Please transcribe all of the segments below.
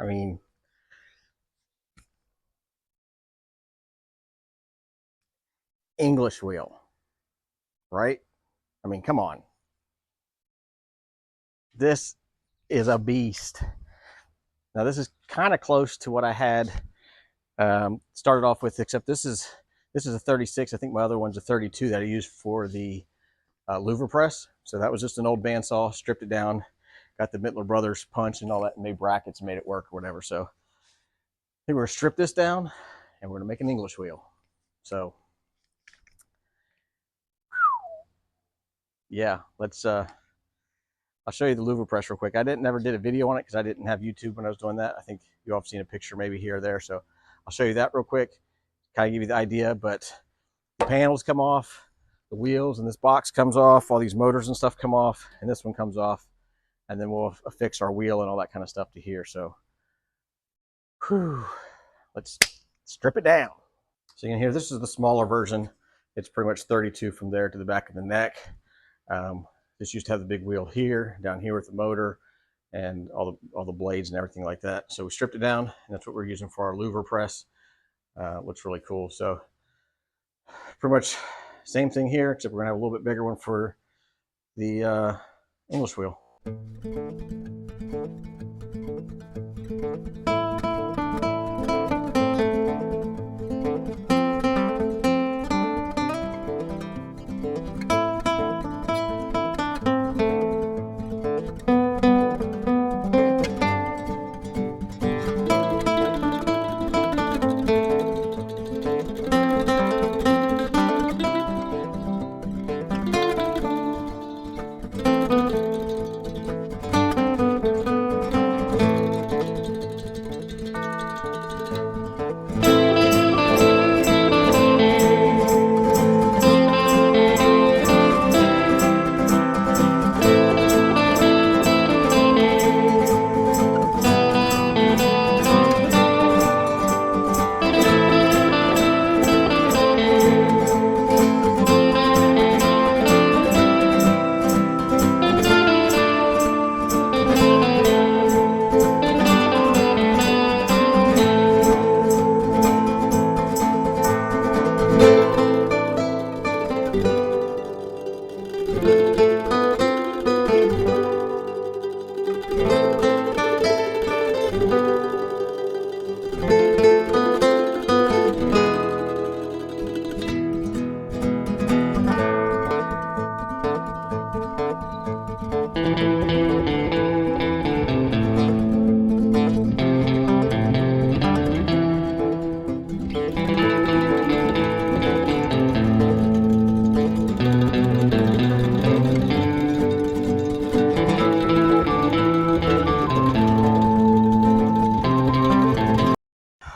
I mean, English wheel, right? I mean, come on. This is a beast. Now, this is kind of close to what I had started off with, except this is a 36. I think my other one's a 32 that I used for the louver press. So that was just an old bandsaw, stripped it down, got the Mittle Brothers punch and all that, and made brackets and made it work or whatever. So I think we're gonna strip this down and we're gonna make an English wheel. So yeah, let's I'll show you the louver press real quick. I never did a video on it because I didn't have YouTube when I was doing that. I think you all have seen a picture maybe here or there. So I'll show you that real quick, kind of give you the idea. But the panels come off, the wheels, and this box comes off. All these motors and stuff come off, and this one comes off. And then we'll affix our wheel and all that kind of stuff to here. So whew, let's strip it down. So you can hear this is the smaller version. It's pretty much 32 from there to the back of the neck. This used to have the big wheel here, down here with the motor and all the blades and everything like that. So we stripped it down, and that's what we're using for our louver press. Looks really cool. So pretty much same thing here, except we're gonna have a little bit bigger one for the English wheel.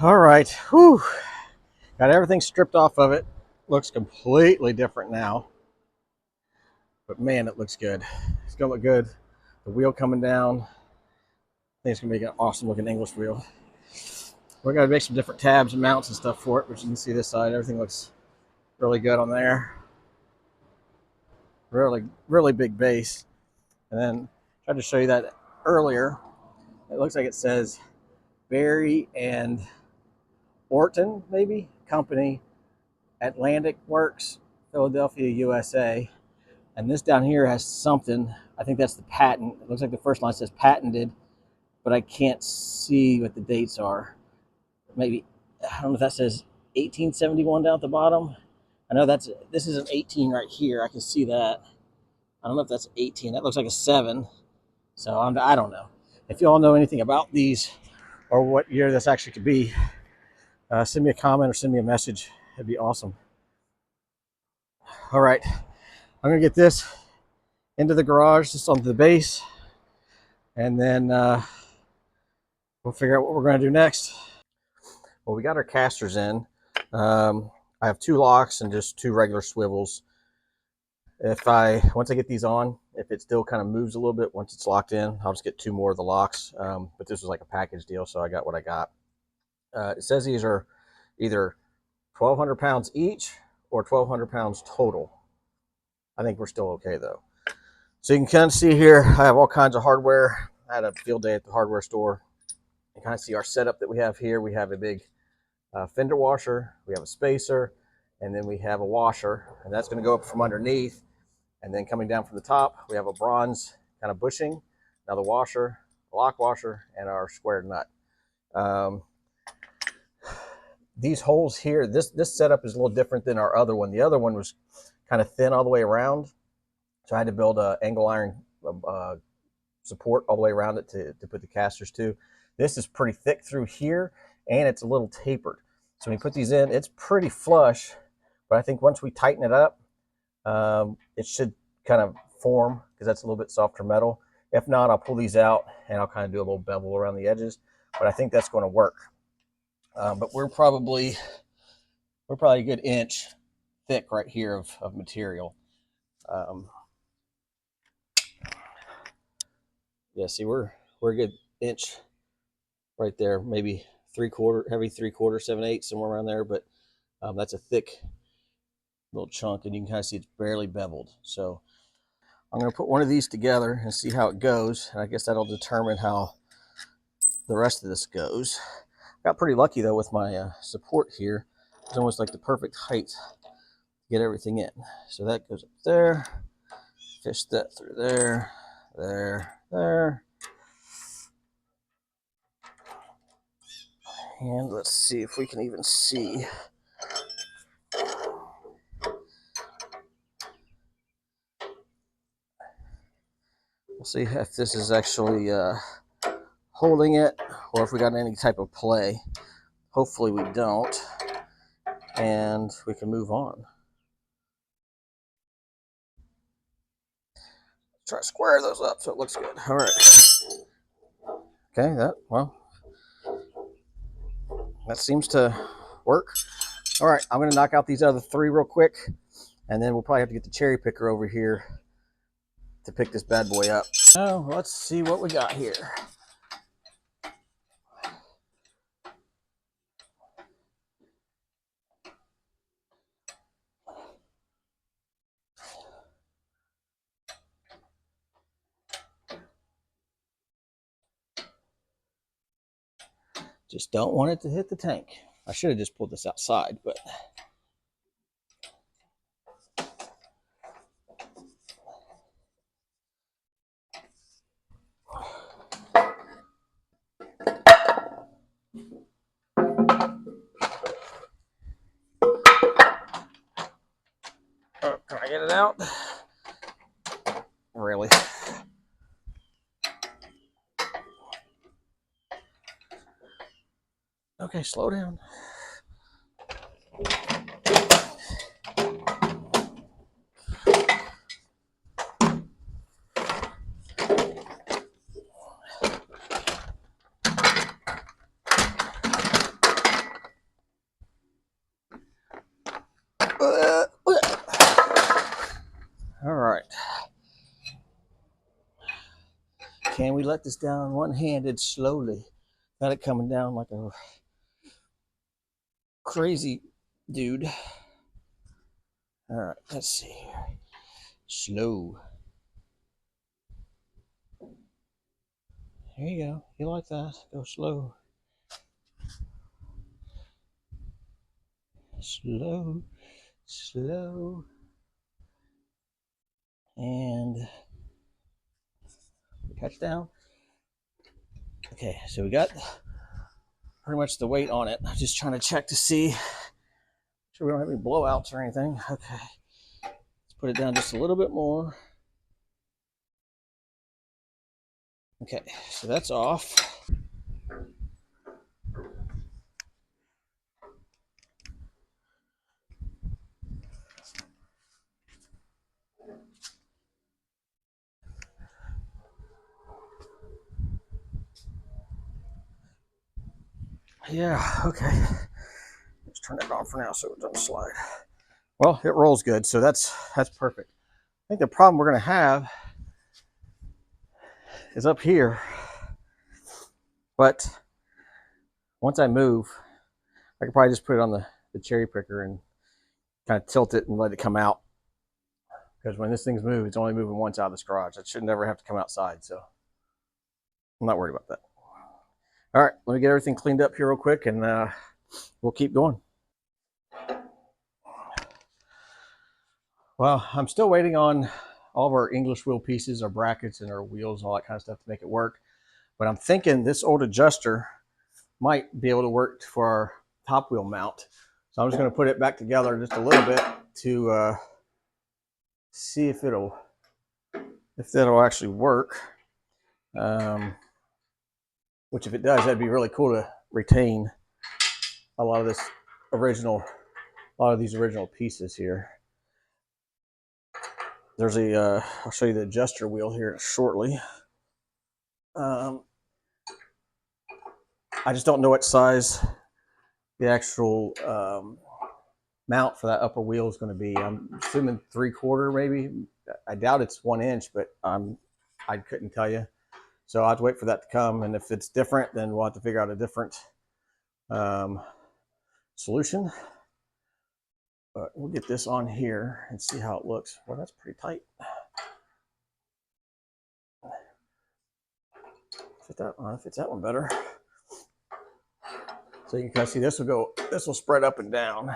All right, whew. Got everything stripped off of it. Looks completely different now. But man, it looks good. It's gonna look good. The wheel coming down. I think it's gonna make an awesome looking English wheel. We're gonna make some different tabs and mounts and stuff for it, but you can see this side, everything looks really good on there. Really, really big base. And then I tried to show you that earlier. It looks like it says Barry and Orton, maybe, company, Atlantic Works, Philadelphia, USA. And this down here has something. I think that's the patent. It looks like the first line says patented, but I can't see what the dates are. Maybe, I don't know if that says 1871 down at the bottom. I know this is an 18 right here. I can see that. I don't know if that's 18. That looks like a 7. So I don't know. If you all know anything about these or what year this actually could be, send me a comment or send me a message. It'd be awesome. All right, I'm gonna get this into the garage, just onto the base, and then we'll figure out what we're gonna do next. Well, we got our casters in. I have 2 locks and just 2 regular swivels. Once I get these on, if it still kind of moves a little bit once it's locked in, I'll just get 2 more of the locks. But this was like a package deal, so I got what I got. It says these are either 1,200 pounds each or 1,200 pounds total. I think we're still okay though. So you can kind of see here, I have all kinds of hardware. I had a field day at the hardware store. You kind of see our setup that we have here. We have a big fender washer, we have a spacer, and then we have a washer, and that's going to go up from underneath. And then coming down from the top, we have a bronze kind of bushing, another washer, a lock washer, and our square nut. These holes here, this setup is a little different than our other one. The other one was kind of thin all the way around, so I had to build a angle iron support all the way around it to put the casters to. This is pretty thick through here, and it's a little tapered. So when you put these in, it's pretty flush, but I think once we tighten it up, it should kind of form, because that's a little bit softer metal. If not, I'll pull these out and I'll kind of do a little bevel around the edges, but I think that's going to work. But we're probably a good inch thick right here of material. Yeah, see, we're a good inch right there, maybe 3/4, heavy 3/4, 7/8, somewhere around there. But that's a thick little chunk, and you can kind of see it's barely beveled. So I'm going to put one of these together and see how it goes. And I guess that'll determine how the rest of this goes. Got pretty lucky though with my support here. It's almost like the perfect height to get everything in. So that goes up there. Fish that through there, there. And let's see if we can even see. We'll see if this is actually holding it, or if we got any type of play. Hopefully we don't, and we can move on. Try to square those up so it looks good. All right. Okay, that seems to work. All right, I'm gonna knock out these other three real quick, and then we'll probably have to get the cherry picker over here to pick this bad boy up. So let's see what we got here. Just don't want it to hit the tank. I should have just pulled this outside, but oh, can I get it out? Really? Okay, slow down. All right. Can we let this down one-handed slowly? Got it coming down like a crazy dude. All right, let's see here. Slow. There you go. You like that? Go slow. Slow, slow. And catch down. Okay, so we got pretty much the weight on it. I'm just trying to check to see sure we don't have any blowouts or anything. Okay, let's put it down just a little bit more. Okay, so that's off. Yeah, okay. Let's turn it on for now so it doesn't slide. Well, it rolls good, so that's perfect. I think the problem we're gonna have is up here. But once I move, I could probably just put it on the cherry picker and kind of tilt it and let it come out. Because when this thing's moved, it's only moving once out of this garage. It should never have to come outside, so I'm not worried about that. All right, let me get everything cleaned up here real quick, and we'll keep going. Well, I'm still waiting on all of our English wheel pieces, our brackets, and our wheels and all that kind of stuff to make it work. But I'm thinking this old adjuster might be able to work for our top wheel mount. So I'm just going to put it back together just a little bit to see if that'll actually work. Which if it does, that'd be really cool to retain a lot of these original pieces here. There's I'll show you the adjuster wheel here shortly. I just don't know what size the actual mount for that upper wheel is going to be. I'm assuming 3/4 maybe. I doubt it's 1 inch, but I couldn't tell you. So I'll have to wait for that to come, and if it's different, then we'll have to figure out a different solution. But we'll get this on here and see how it looks. Well, that's pretty tight. Fits that one better. So you can kind of see this will spread up and down.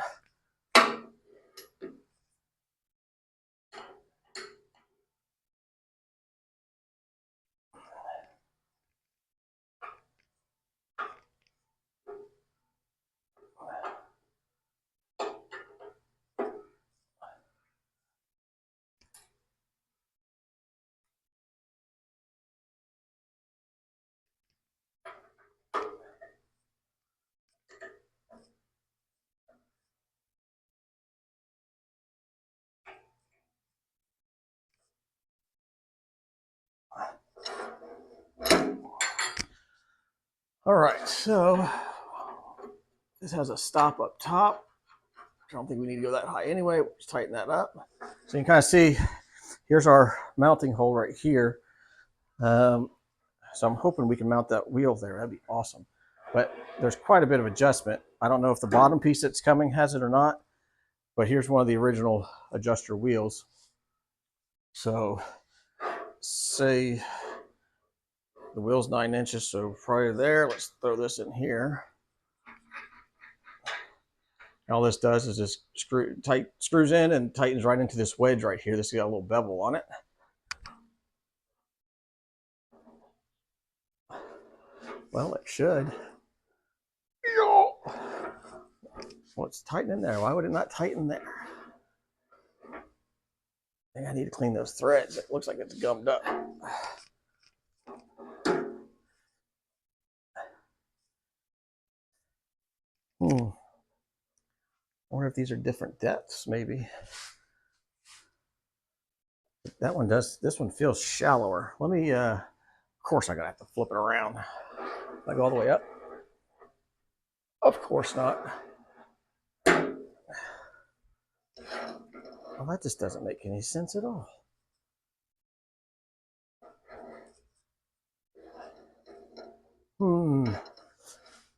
All right, so this has a stop up top. I don't think we need to go that high anyway. We'll just tighten that up. So you can kind of see, here's our mounting hole right here. So I'm hoping we can mount that wheel there. That'd be awesome. But there's quite a bit of adjustment. I don't know if the bottom piece that's coming has it or not, but here's one of the original adjuster wheels. So say the wheel's 9 inches, so probably there. Let's throw this in here. And all this does is just screws in and tightens right into this wedge right here. This has got a little bevel on it. Well, it should. Well, it's tight in there. Why would it not tighten there? I think I need to clean those threads. It looks like it's gummed up. I wonder if these are different depths, maybe. That one does. This one feels shallower. Let me, of course, I'm going to have to flip it around. I go all the way up? Of course not. Well, that just doesn't make any sense at all.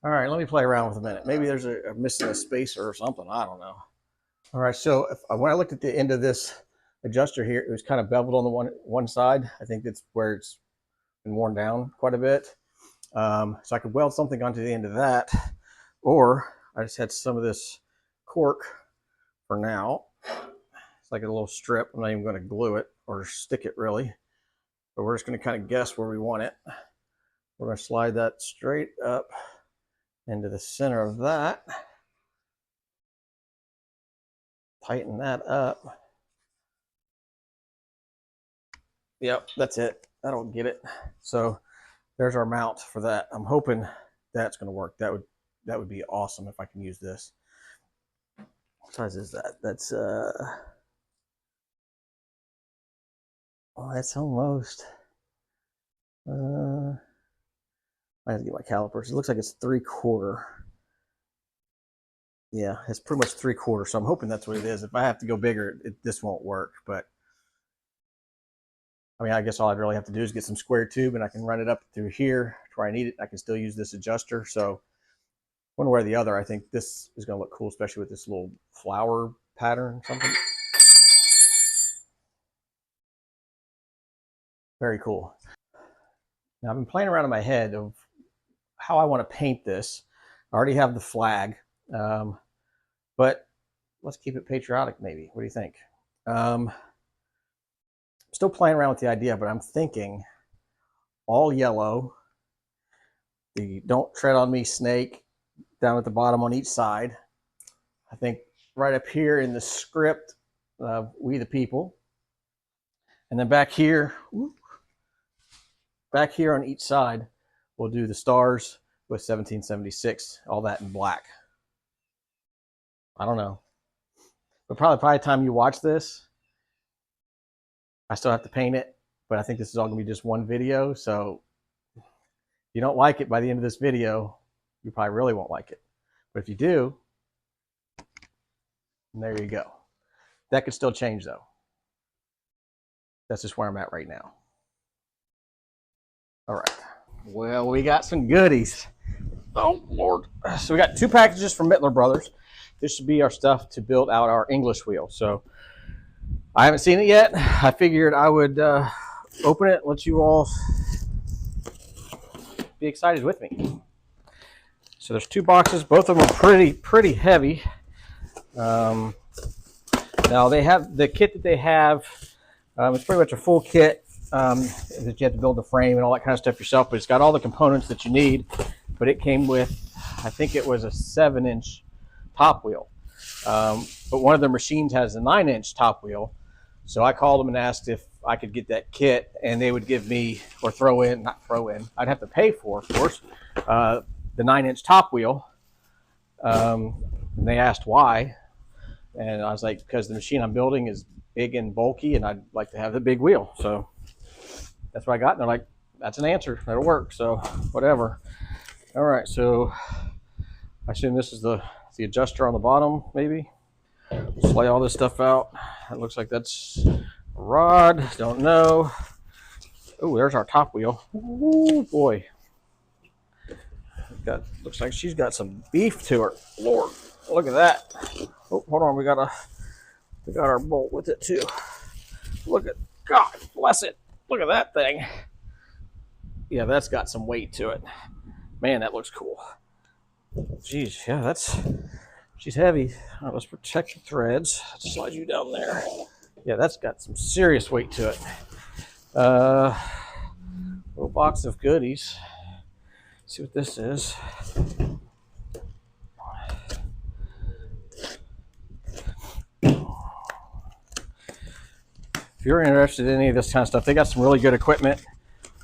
All right, let me play around with a minute. Maybe there's a missing a spacer or something. I don't know. All right, so when I looked at the end of this adjuster here, it was kind of beveled on the one side. I think that's where it's been worn down quite a bit. So I could weld something onto the end of that, or I just had some of this cork for now. It's like a little strip. I'm not even going to glue it or stick it really, but we're just going to kind of guess where we want it. We're going to slide that straight up into the center of that. Tighten that up. Yep, that's it. That'll get it. So there's our mount for that. I'm hoping that's going to work. That would be awesome if I can use this. What size is that? That's oh, that's almost I have to get my calipers. It looks like it's 3/4. Yeah, it's pretty much 3/4. So I'm hoping that's what it is. If I have to go bigger, this won't work. But I mean, I guess all I'd really have to do is get some square tube, and I can run it up through here to where I need it. I can still use this adjuster. So one way or the other, I think this is going to look cool, especially with this little flower pattern or something. Very cool. Now I've been playing around in my head of how I want to paint this. I already have the flag, but let's keep it patriotic maybe. What do you think? I'm still playing around with the idea, but I'm thinking all yellow, the "Don't Tread on Me" snake down at the bottom on each side. I think right up here in the script, "We the People." And then back here on each side, we'll do the stars with 1776, all that in black. I don't know. But probably by the time you watch this, I still have to paint it. But I think this is all going to be just one video. So if you don't like it by the end of this video, you probably really won't like it. But if you do, there you go. That could still change, though. That's just where I'm at right now. All right. Well, we got some goodies. Oh, Lord. So we got 2 packages from Mittle Bros. This should be our stuff to build out our English wheel. So I haven't seen it yet. I figured I would open it, let you all be excited with me. So there's 2 boxes. Both of them are pretty heavy. Now they have the kit that they have. It's pretty much a full kit that you have to build the frame and all that kind of stuff yourself. But it's got all the components that you need. But it came with, I think it was a 7-inch top wheel. But one of their machines has a 9-inch top wheel. So I called them and asked if I could get that kit, and they would give me, or not throw in, I'd have to pay for, of course, the 9-inch top wheel. And they asked why. And I was like, because the machine I'm building is big and bulky, and I'd like to have the big wheel. So that's what I got. And they're like, that's an answer. That'll work. So whatever. All right. So I assume this is the adjuster on the bottom, maybe. Let's lay all this stuff out. It looks like that's a rod. Don't know. Oh, there's our top wheel. Oh boy. Looks like she's got some beef to her. Lord, look at that. Oh, hold on. We got our bolt with it too. Look at, God bless it. Look at that thing. Yeah, that's got some weight to it. Man, that looks cool. Jeez, yeah, she's heavy. All right, let's protect the threads. Let's slide you down there. Yeah, that's got some serious weight to it. Little box of goodies. Let's see what this is. If you're interested in any of this kind of stuff, they got some really good equipment.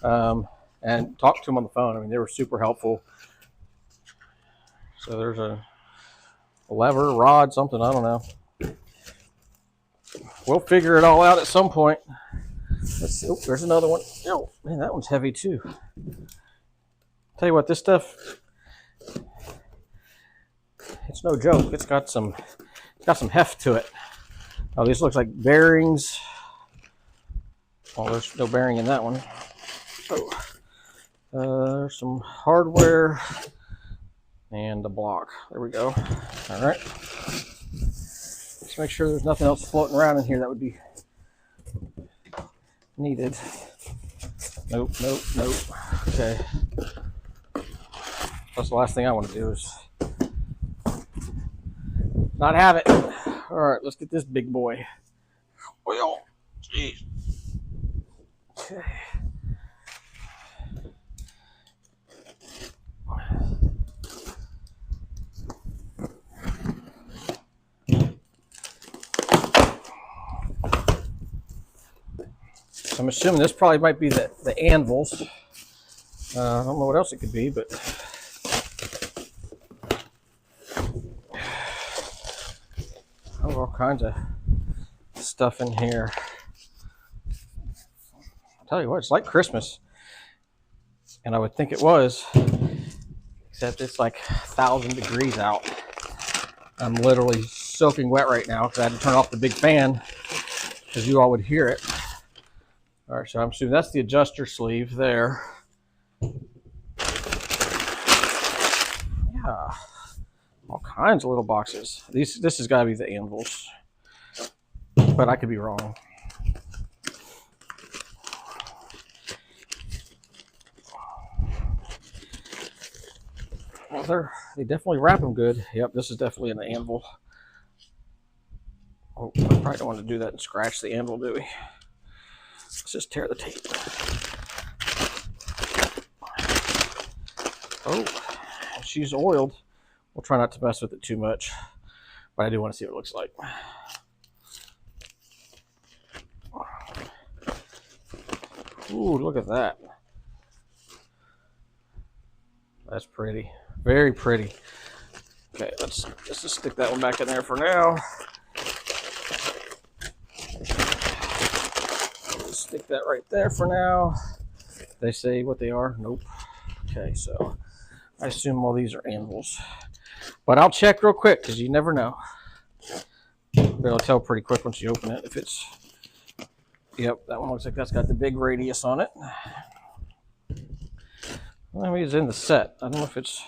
And talk to them on the phone. I mean, they were super helpful. So there's a lever, rod, something, I don't know. We'll figure it all out at some point. Let's see. Oh, there's another one. Oh, man, that one's heavy too. Tell you what, this stuff, it's no joke. It's got some heft to it. Oh, this looks like bearings. Oh, there's no bearing in that one. Oh, there's some hardware and a block. There we go. All right. Let's make sure there's nothing else floating around in here that would be needed. Nope. Okay. That's the last thing I want to do is not have it. All right, let's get this big boy. Oh, jeez. Okay. I'm assuming this probably might be the anvils. I don't know what else it could be, but all kinds of stuff in here. I'll tell you what, it's like Christmas. And I would think it was, except it's like 1,000 degrees out. I'm literally soaking wet right now because I had to turn off the big fan because you all would hear it. All right, so I'm assuming that's the adjuster sleeve there. Yeah, all kinds of little boxes. This has got to be the anvils, but I could be wrong. Well, they definitely wrap them good. Yep, this is definitely an anvil. Oh, I probably don't want to do that and scratch the anvil, do we? Let's just tear the tape. Oh, she's oiled. We'll try not to mess with it too much, but I do want to see what it looks like. Ooh, look at that. That's pretty. Very pretty. Okay, let's just stick that one back in there for now. Stick that right there for now. They say what they are? Nope. Okay, so I assume all these are anvils. But I'll check real quick because you never know. But it'll tell pretty quick once you open it if it's... Yep, that one looks like that's got the big radius on it. Well, maybe it's in the set. I don't know if it's...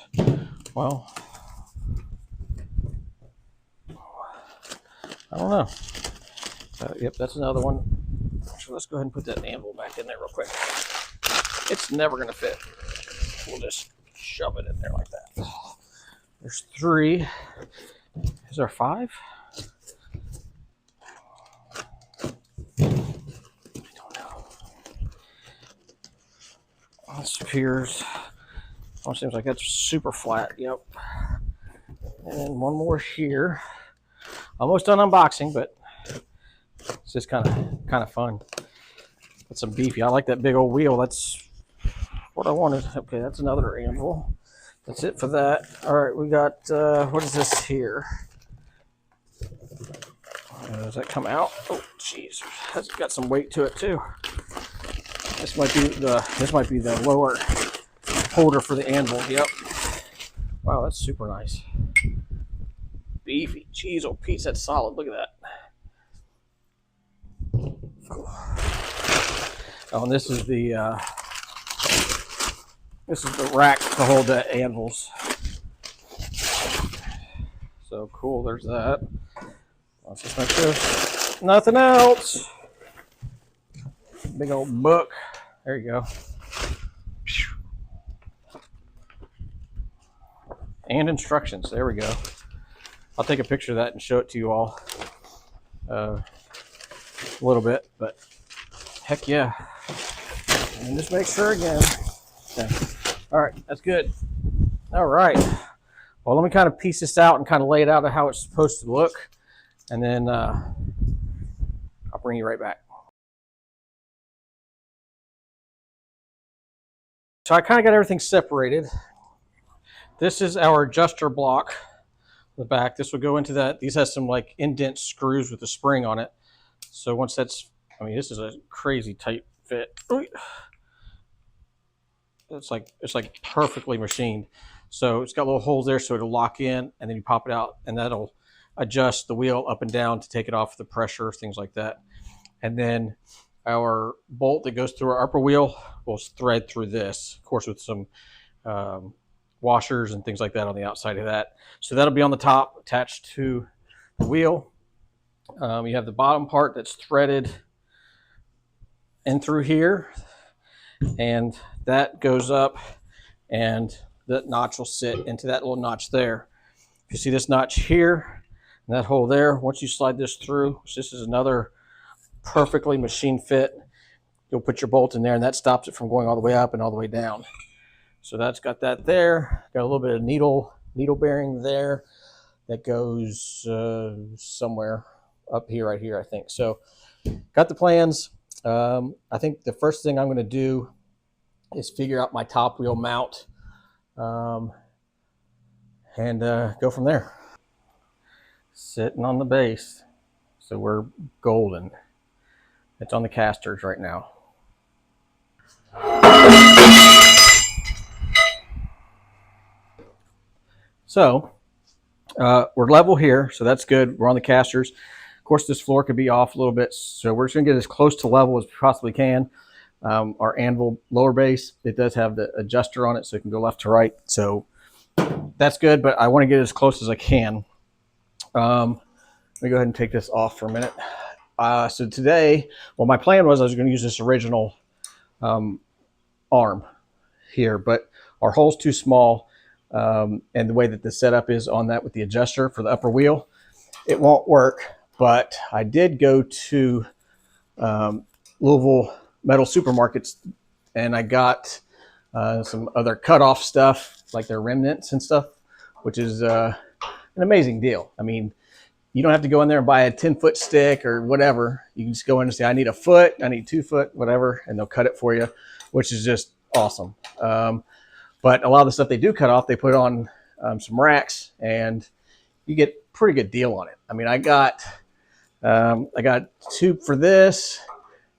Well... I don't know. Yep, that's another one. So let's go ahead and put that anvil back in there real quick. It's never going to fit. We'll just shove it in there like that. There's 3. Is there 5? I don't know. This appears. Oh, it seems like that's super flat. Yep. And one more here. Almost done unboxing, but it's just kind of fun. That's some beefy. I like that big old wheel. That's what I wanted. Okay, that's another anvil. That's it for that. All right, we got, what is this here? Does that come out? Oh, jeez. That's got some weight to it, too. This might be the lower holder for the anvil. Yep. Wow, that's super nice. Beefy. Jeez, oh, Pete, that's solid. Look at that. Oh, and this is the rack to hold the anvils. So cool. There's that. Let's just make sure nothing else. Big old book. There you go. And instructions. There we go. I'll take a picture of that and show it to you all a little bit, but heck yeah. And just make sure again. Okay. All right, that's good. All right. Well, let me kind of piece this out and kind of lay it out of how it's supposed to look, and then I'll bring you right back. So I kind of got everything separated. This is our adjuster block. The back. This will go into that. These has some like indent screws with a spring on it. So once that's, I mean, this is a crazy tight fit. It's like perfectly machined. So it's got little holes there so it'll lock in, and then you pop it out, and that'll adjust the wheel up and down to take it off the pressure, things like that. And then our bolt that goes through our upper wheel will thread through this, of course, with some washers and things like that on the outside of that. So that'll be on the top attached to the wheel. You have the bottom part that's threaded in through here, and that goes up, and that notch will sit into that little notch there. If you see this notch here and that hole there, once you slide this through, this is another perfectly machine fit. You'll put your bolt in there, and that stops it from going all the way up and all the way down. So that's got that there. Got a little bit of needle bearing there that goes somewhere up here, right here, I think. So got the plans. I think the first thing I'm going to do is figure out my top wheel mount and go from there. Sitting on the base. So we're golden. It's on the casters right now. So we're level here, so that's good. We're on the casters. Of course, this floor could be off a little bit, so we're just going to get as close to level as we possibly can. Our anvil lower base, it does have the adjuster on it, so it can go left to right. So that's good, but I want to get as close as I can. Let me go ahead and take this off for a minute. So today, well, my plan was I was going to use this original arm here, but our hole's too small. and the way that the setup is on that with the adjuster for the upper wheel, it won't work. But I did go to Louisville Metal Supermarkets, and I got some other cutoff stuff like their remnants and stuff, which is an amazing deal. I mean, you don't have to go in there and buy a 10-foot stick or whatever. You can just go in and say, I need a foot, I need 2 foot, whatever, and they'll cut it for you, which is just awesome. But a lot of the stuff they do cut off, they put on some racks, and you get a pretty good deal on it. I mean, I got tube for this.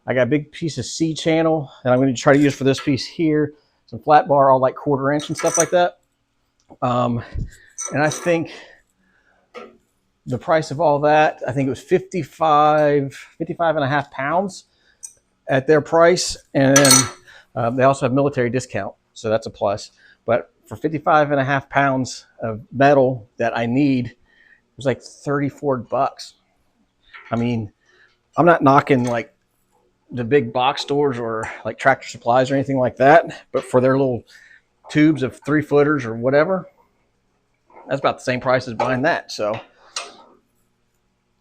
I got a big piece of C channel that I'm going to try to use for this piece here. Some flat bar, all like 1/4 inch and stuff like that. And I think the price of all that, I think it was 55 and a half pounds at their price. And then they also have military discount, so that's a plus. But for 55 and a half pounds of metal that I need, it was like $34. I mean, I'm not knocking like the big box stores or like Tractor Supplies or anything like that, but for their little tubes of 3-footers or whatever, that's about the same price as buying that. So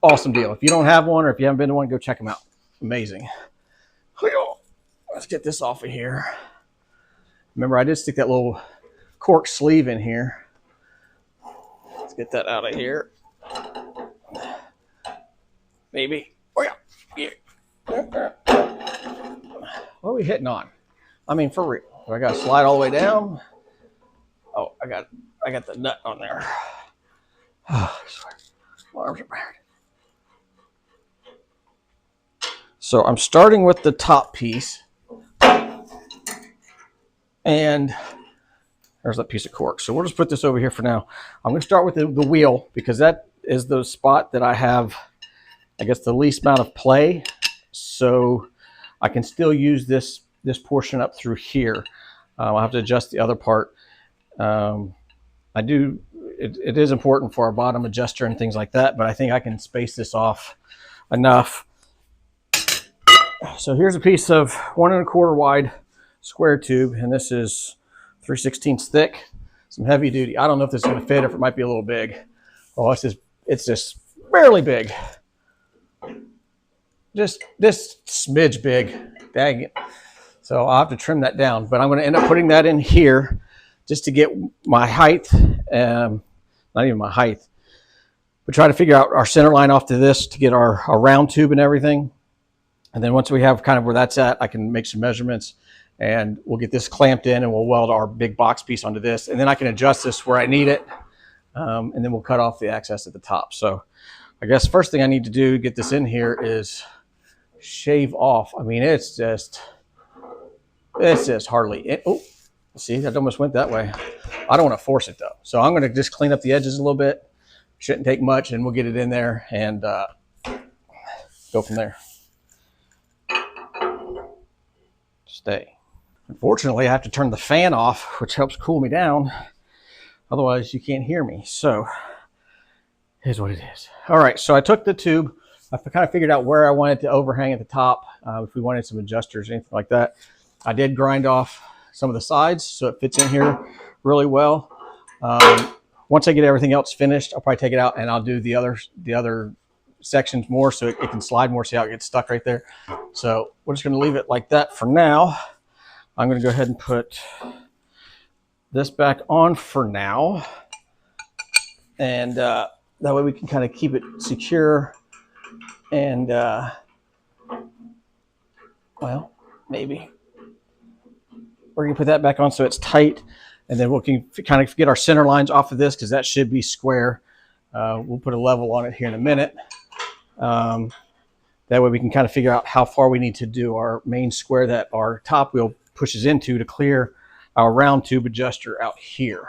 awesome deal. If you don't have one, or if you haven't been to one, go check them out. Amazing. Let's get this off of here. Remember, I did stick that little cork sleeve in here. Let's get that out of here. Maybe. Oh yeah. What are we hitting on? I mean, for real. Do I got to slide all the way down? Oh, I got the nut on there. Oh, my arms are bad. So I'm starting with the top piece, and there's that piece of cork. So we'll just put this over here for now. I'm going to start with the wheel, because that is the spot that I have, I guess, the least amount of play. So I can still use this portion up through here. I'll have to adjust the other part. It is important for our bottom adjuster and things like that, but I think I can space this off enough. So here's a piece of 1 1/4 wide square tube, and this is 3/16 thick, some heavy duty. I don't know if this is going to fit, if it might be a little big. Oh, it's just barely big. Just this smidge big. Dang it. So I'll have to trim that down, but I'm going to end up putting that in here just to get my height, not even my height, but try to figure out our center line off to this to get our round tube and everything. And then once we have kind of where that's at, I can make some measurements, and we'll get this clamped in, and we'll weld our big box piece onto this. And then I can adjust this where I need it. And then we'll cut off the excess at the top. So I guess first thing I need to do to get this in here is shave off. I mean, it's just hardly. Oh, see, that almost went that way. I don't want to force it though. So I'm going to just clean up the edges a little bit. Shouldn't take much, and we'll get it in there and go from there. Stay. Unfortunately, I have to turn the fan off, which helps cool me down. Otherwise, you can't hear me. So here's what it is. All right, so I took the tube. I kind of figured out where I wanted to overhang at the top, if we wanted some adjusters or anything like that. I did grind off some of the sides so it fits in here really well. Once I get everything else finished, I'll probably take it out and I'll do the other sections more so it can slide more. See how it gets stuck right there? So we're just going to leave it like that for now. I'm going to go ahead and put this back on for now, and that way we can kind of keep it secure. And well, maybe we're going to put that back on so it's tight, and then we can kind of get our center lines off of this, because that should be square. We'll put a level on it here in a minute. That way we can kind of figure out how far we need to do our main square that our top wheel pushes into to clear our round tube adjuster out here.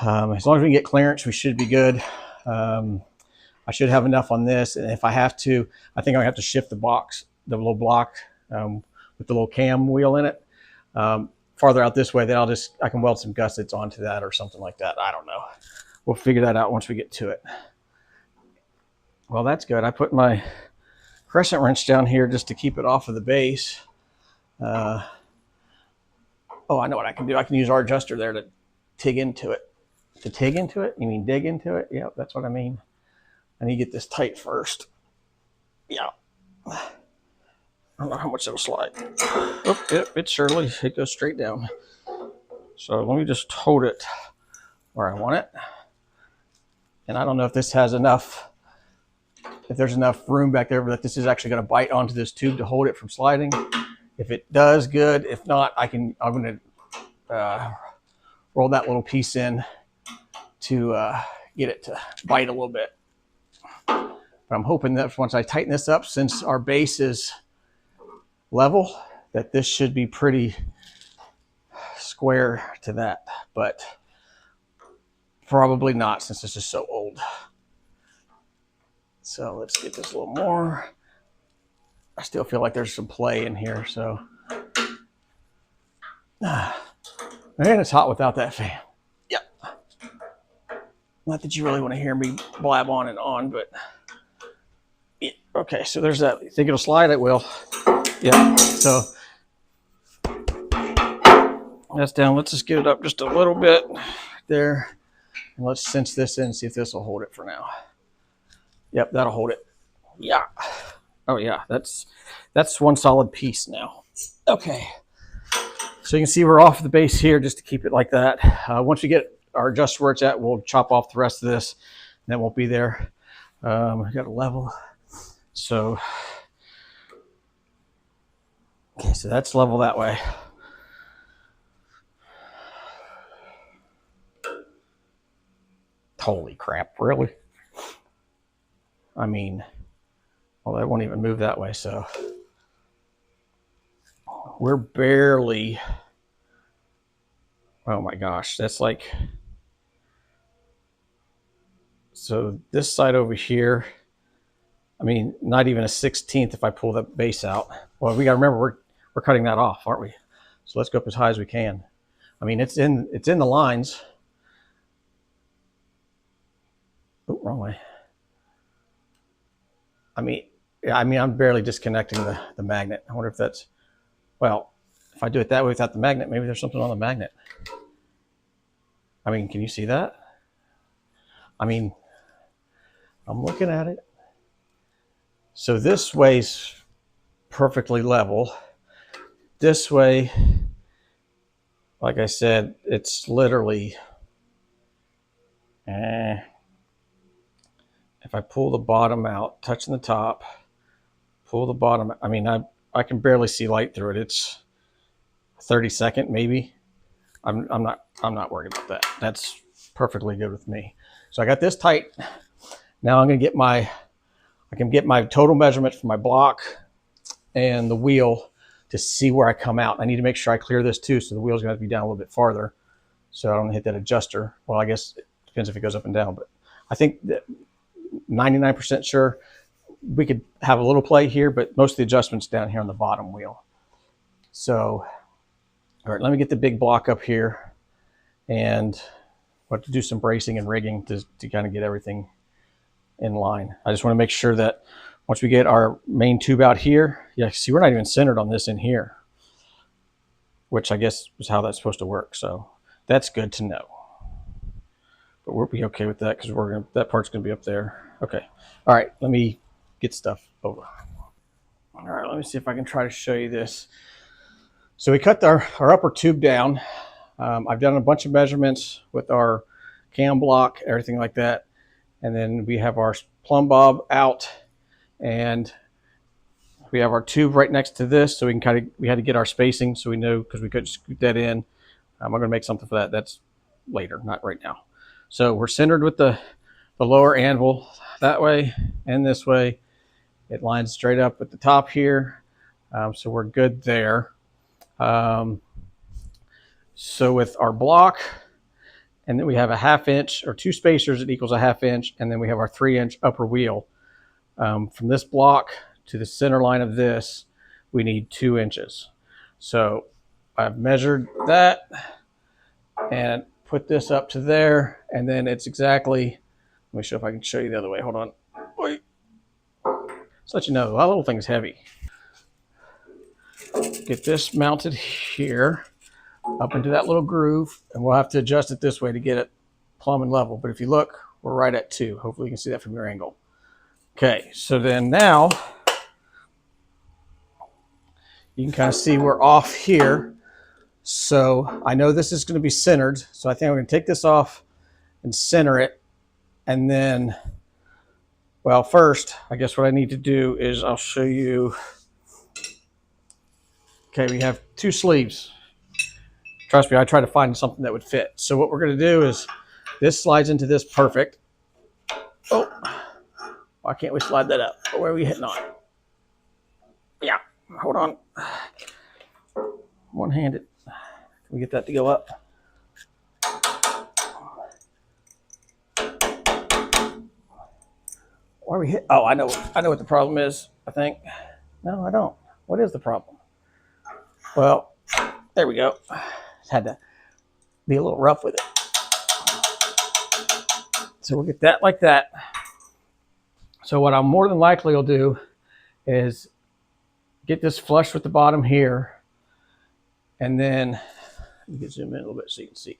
As long as we can get clearance, we should be good. I should have enough on this, and if I have to, I think I have to shift the box, the little block with the little cam wheel in it, farther out this way. Then I can weld some gussets onto that or something like that. I don't know. We'll figure that out once we get to it. Well, that's good. I put my crescent wrench down here just to keep it off of the base. Oh, I know what I can do. I can use our adjuster there to dig into it. To dig into it? You mean dig into it? Yep, that's what I mean. I need to get this tight first. Yeah. I don't know how much it'll slide. Oh, it surely, it goes straight down. So let me just hold it where I want it. And I don't know if this has enough, if there's enough room back there that this is actually going to bite onto this tube to hold it from sliding. If it does, good. If not, I'm going to roll that little piece in to get it to bite a little bit. But I'm hoping that once I tighten this up, since our base is level, that this should be pretty square to that, but probably not since this is so old. So let's get this a little more. I still feel like there's some play in here, so. And it's hot without that fan. Yep. Not that you really want to hear me blab on and on, but yeah. Okay, so there's that. You think it'll slide? It will. Yeah, so that's down. Let's just get it up just a little bit there. And let's cinch this in and see if this will hold it for now. Yep, that'll hold it. Yeah. Oh yeah, that's one solid piece now. Okay. So you can see we're off the base here just to keep it like that. Once we get our adjust where it's at, we'll chop off the rest of this. And that won't be there. We got a level. So, okay, so that's level that way. Holy crap, really? I mean, well, that won't even move that way, so. We're barely, oh my gosh, that's like, so this side over here, I mean, not even a 16th if I pull the base out. Well, we got to remember we're cutting that off, aren't we? So let's go up as high as we can. I mean, it's in the lines. Oh, wrong way. I mean, I'm barely disconnecting the magnet. I wonder if that's, well, if I do it that way without the magnet, maybe there's something on the magnet. I mean, can you see that? I mean, I'm looking at it. So this way's perfectly level. This way, like I said, it's literally, if I pull the bottom out, touching the top, pull the bottom, I mean, I can barely see light through it. It's 30-second maybe. I'm not worried about that. That's perfectly good with me. So I got this tight. Now I'm gonna get I can get my total measurement for my block and the wheel to see where I come out. I need to make sure I clear this too, so the wheel's gonna have to be down a little bit farther, so I don't hit that adjuster. Well, I guess it depends if it goes up and down, but I think that 99% sure we could have a little play here, but most of the adjustments down here on the bottom wheel. So, all right, let me get the big block up here, and we'll have to do some bracing and rigging to kind of get everything in line. I just want to make sure that once we get our main tube out here, yeah, see, we're not even centered on this in here, which I guess is how that's supposed to work. So that's good to know. But we'll be okay with that because that part's gonna be up there. Okay. All right, let me get stuff over. All right, let me see if I can try to show you this. So we cut our upper tube down. I've done a bunch of measurements with our cam block, everything like that. And then we have our plumb bob out, and we have our tube right next to this. So we had to get our spacing so we know, because we couldn't scoot that in. I'm going to make something for that. That's later, not right now. So we're centered with the lower anvil that way and this way. It lines straight up at the top here. So we're good there. So with our block, and then we have a 1/2 inch or 2 spacers, it equals a 1/2 inch. And then we have our 3-inch upper wheel. From this block to the center line of this, we need 2 inches. So I've measured that and put this up to there. And then it's exactly, let me show if I can show you the other way. Hold on. Wait. Just let you know, that little thing's heavy. Get this mounted here. up into that little groove, and we'll have to adjust it this way to get it plumb and level. But if you look, we're right at 2. Hopefully you can see that from your angle. Okay, so then now you can kind of see we're off here. So I know this is going to be centered. So I think I'm going to take this off and center it. And then, well, first, I guess what I need to do is I'll show you. Okay, we have 2 sleeves. Trust me, I tried to find something that would fit. So what we're going to do is this slides into this perfect. Oh, why can't we slide that up? Where are we hitting on? Yeah, hold on. One-handed. Can we get that to go up? Why are we hit? Oh, I know what the problem is, I think. No, I don't. What is the problem? Well, there we go. Just had to be a little rough with it. So we'll get that like that. So what I'm more than likely will do is get this flush with the bottom here. And then, let me zoom in a little bit so you can see.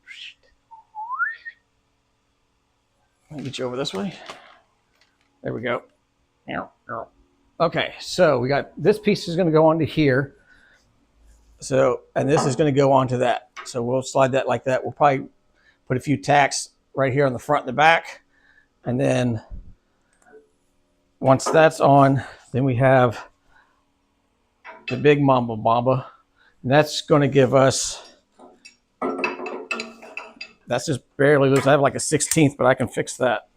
Let me get you over this way. There we go. Okay, so we got this piece is going to go onto here. So, and this is going to go onto that. So we'll slide that like that. We'll probably put a few tacks right here on the front and the back. And then once that's on, then we have the big Mamba Bamba. And that's going to give us, that's just barely loose. I have like a 16th, but I can fix that.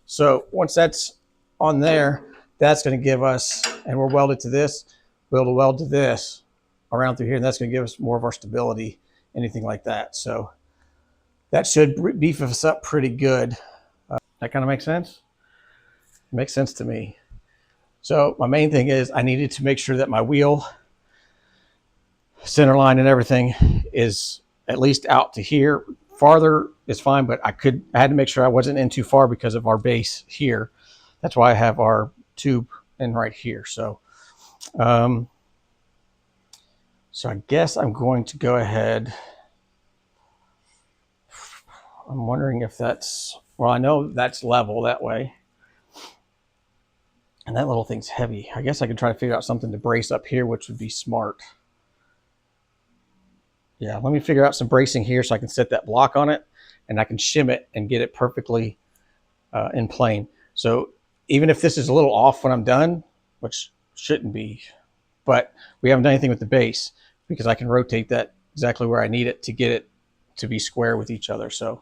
So once that's on there, that's going to give us, and we're welded to this, we'll be able to weld to this around through here, and that's going to give us more of our stability, anything like that. So that should beef us up pretty good. That kind of makes sense? It makes sense to me. So my main thing is I needed to make sure that my wheel center line and everything is at least out to here. Farther is fine, but I had to make sure I wasn't in too far because of our base here. That's why I have our tube in right here. So, so I guess I'm going to go ahead. I'm wondering if that's, well, I know that's level that way. And that little thing's heavy. I guess I could try to figure out something to brace up here, which would be smart. Yeah, let me figure out some bracing here so I can set that block on it and I can shim it and get it perfectly in plane. So even if this is a little off when I'm done, which shouldn't be, but we haven't done anything with the base because I can rotate that exactly where I need it to get it to be square with each other. So,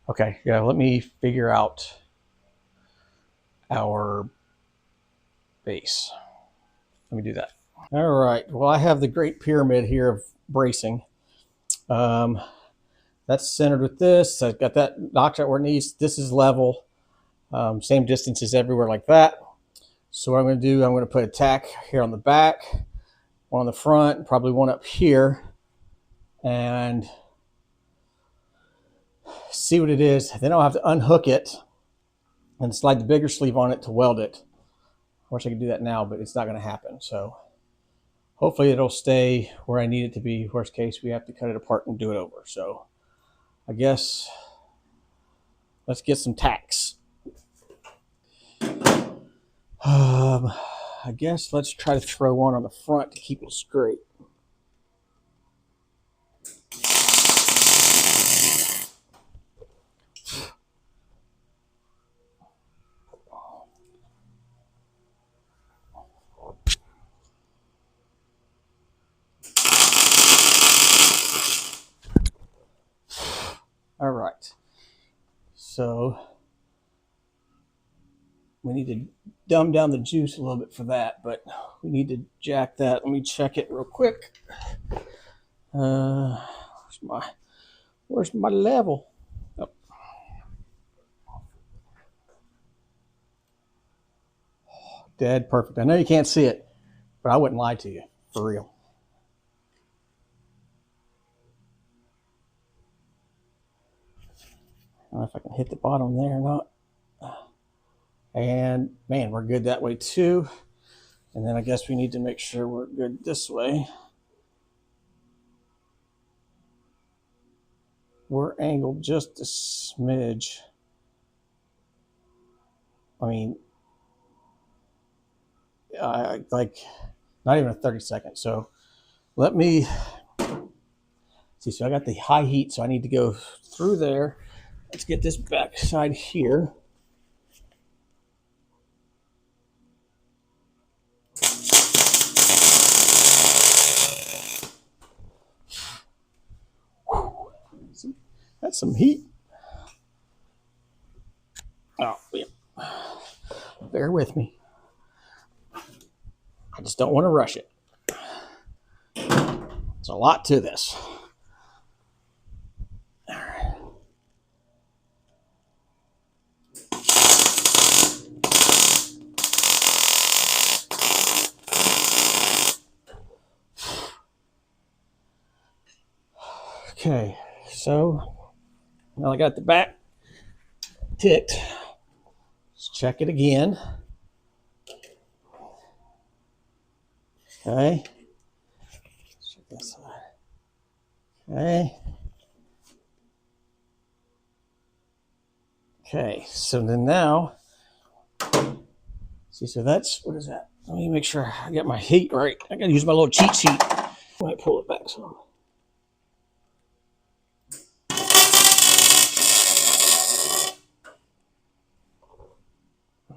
okay, yeah, let me figure out our base. Let me do that. All right, well, I have the great pyramid here of bracing. That's centered with this. I've got that knocked out where it needs. This is level. Same distances everywhere like that. So what I'm going to do, I'm going to put a tack here on the back, one on the front, probably one up here, and see what it is. Then I'll have to unhook it and slide the bigger sleeve on it to weld it. I wish I could do that now, but it's not going to happen. So hopefully it'll stay where I need it to be. Worst case, we have to cut it apart and do it over. So I guess let's get some tacks. I guess let's try to throw one on the front to keep it straight. All right. So we need to dumb down the juice a little bit for that, but we need to jack that. Let me check it real quick. Where's my level? Oh. Dead perfect. I know you can't see it, but I wouldn't lie to you, for real. I don't know if I can hit the bottom there or not. And man, we're good that way too. And then I guess we need to make sure we're good this way. We're angled just a smidge. I mean, like not even a 30-second. So let me see. So I got the high heat, so I need to go through there. Let's get this back side here. That's some heat. Oh, yeah. Bear with me. I just don't want to rush it. There's a lot to this. All right. Okay, so now I got the back ticked. Let's check it again. Okay. Let's check this side. Okay. Okay, so then now, see, so that's, what is that? Let me make sure I get my heat right. I gotta use my little cheat sheet. I might pull it back some.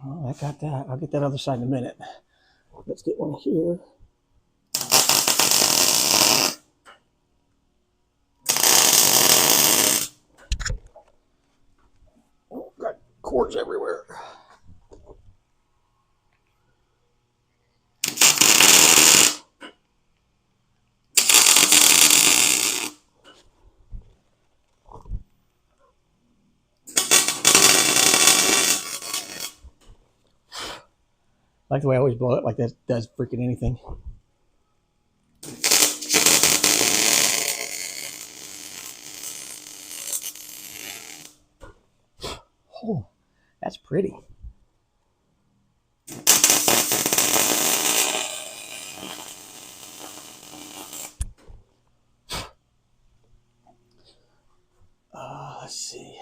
Oh, I got that. I'll get that other side in a minute. Let's get one here. Oh, got cords everywhere. I like the way I always blow it like that does freaking anything. Oh, that's pretty. Let's see.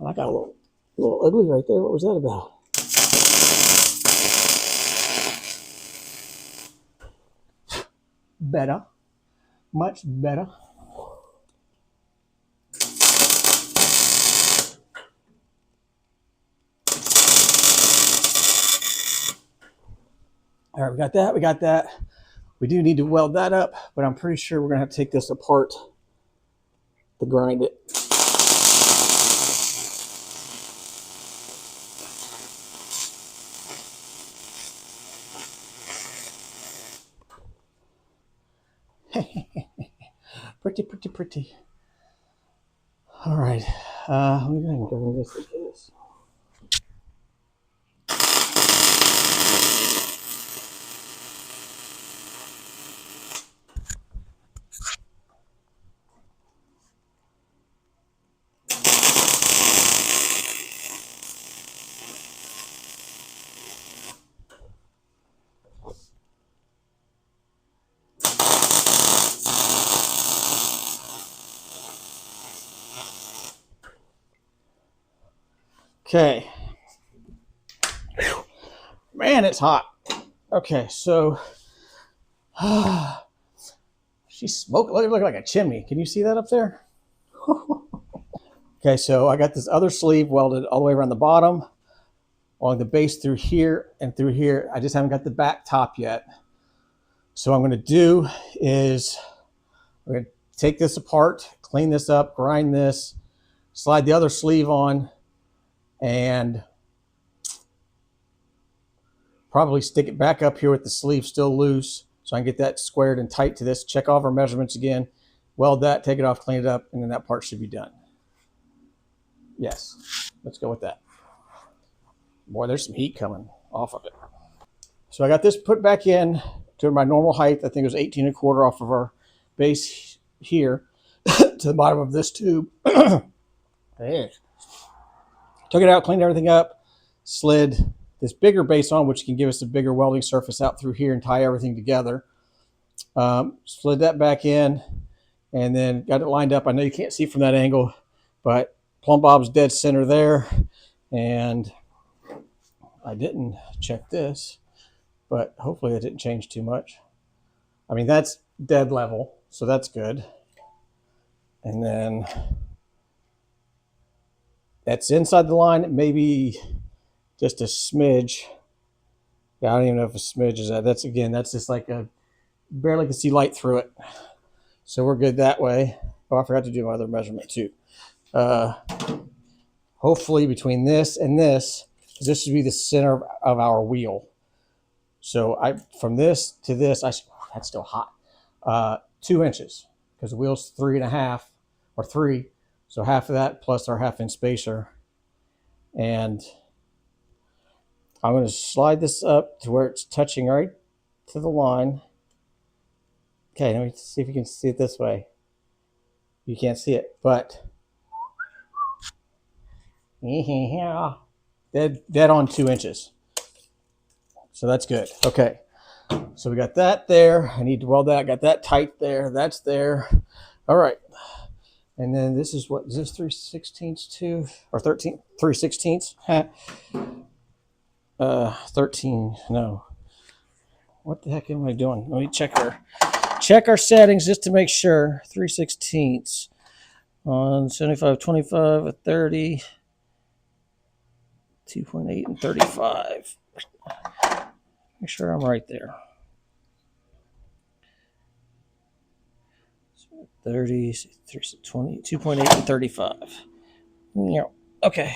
I got a little ugly right there. What was that about? Better. Much better. All right, we got that. We got that. We do need to weld that up, but I'm pretty sure we're going to have to take this apart to grind it. Pretty, pretty, pretty. All right. Let me go ahead and go this like this. Okay. Man, it's hot. Okay, so she's smoking. Look like a chimney. Can you see that up there? Okay, so I got this other sleeve welded all the way around the bottom, along the base through here and through here. I just haven't got the back top yet. So what I'm going to do is we're going to take this apart, clean this up, grind this, slide the other sleeve on, and Probably stick it back up here with the sleeve still loose so I can get that squared and tight to this. Check all of our measurements again, weld that, take it off, clean it up, and then that part should be done. Yes, let's go with that. Boy, there's some heat coming off of it. So I got this put back in to my normal height. I think it was 18 1/4 off of our base here to the bottom of this tube. Hey. Took it out, cleaned everything up, slid this bigger base on, which can give us a bigger welding surface out through here and tie everything together. Slid that back in and then got it lined up. I know you can't see from that angle, but plumb bob's dead center there. And I didn't check this, but hopefully it didn't change too much. I mean, that's dead level, so that's good. And then that's inside the line, maybe just a smidge. Yeah, I don't even know if a smidge is that. That's just like a, barely can see light through it. So we're good that way. Oh, I forgot to do my other measurement too. Hopefully between this and this should be the center of our wheel. So from this to this, that's still hot. 2 inches, because the wheel's 3.5 or 3. So half of that plus our 1/2 inch spacer. And I'm going to slide this up to where it's touching right to the line. Okay, let me see if you can see it this way. You can't see it, but dead on 2 inches. So that's good. Okay, so we got that there. I need to weld that. I got that tight there. That's there. All right. And then this is what, is this 3/16 too? Or 13, 3/16? 13, no. What the heck am I doing? Let me check our settings just to make sure. 3/16 on 75, 25, 30, 2.8 and 35. Make sure I'm right there. 30, 20, 2.8 and 35. Yeah. Okay.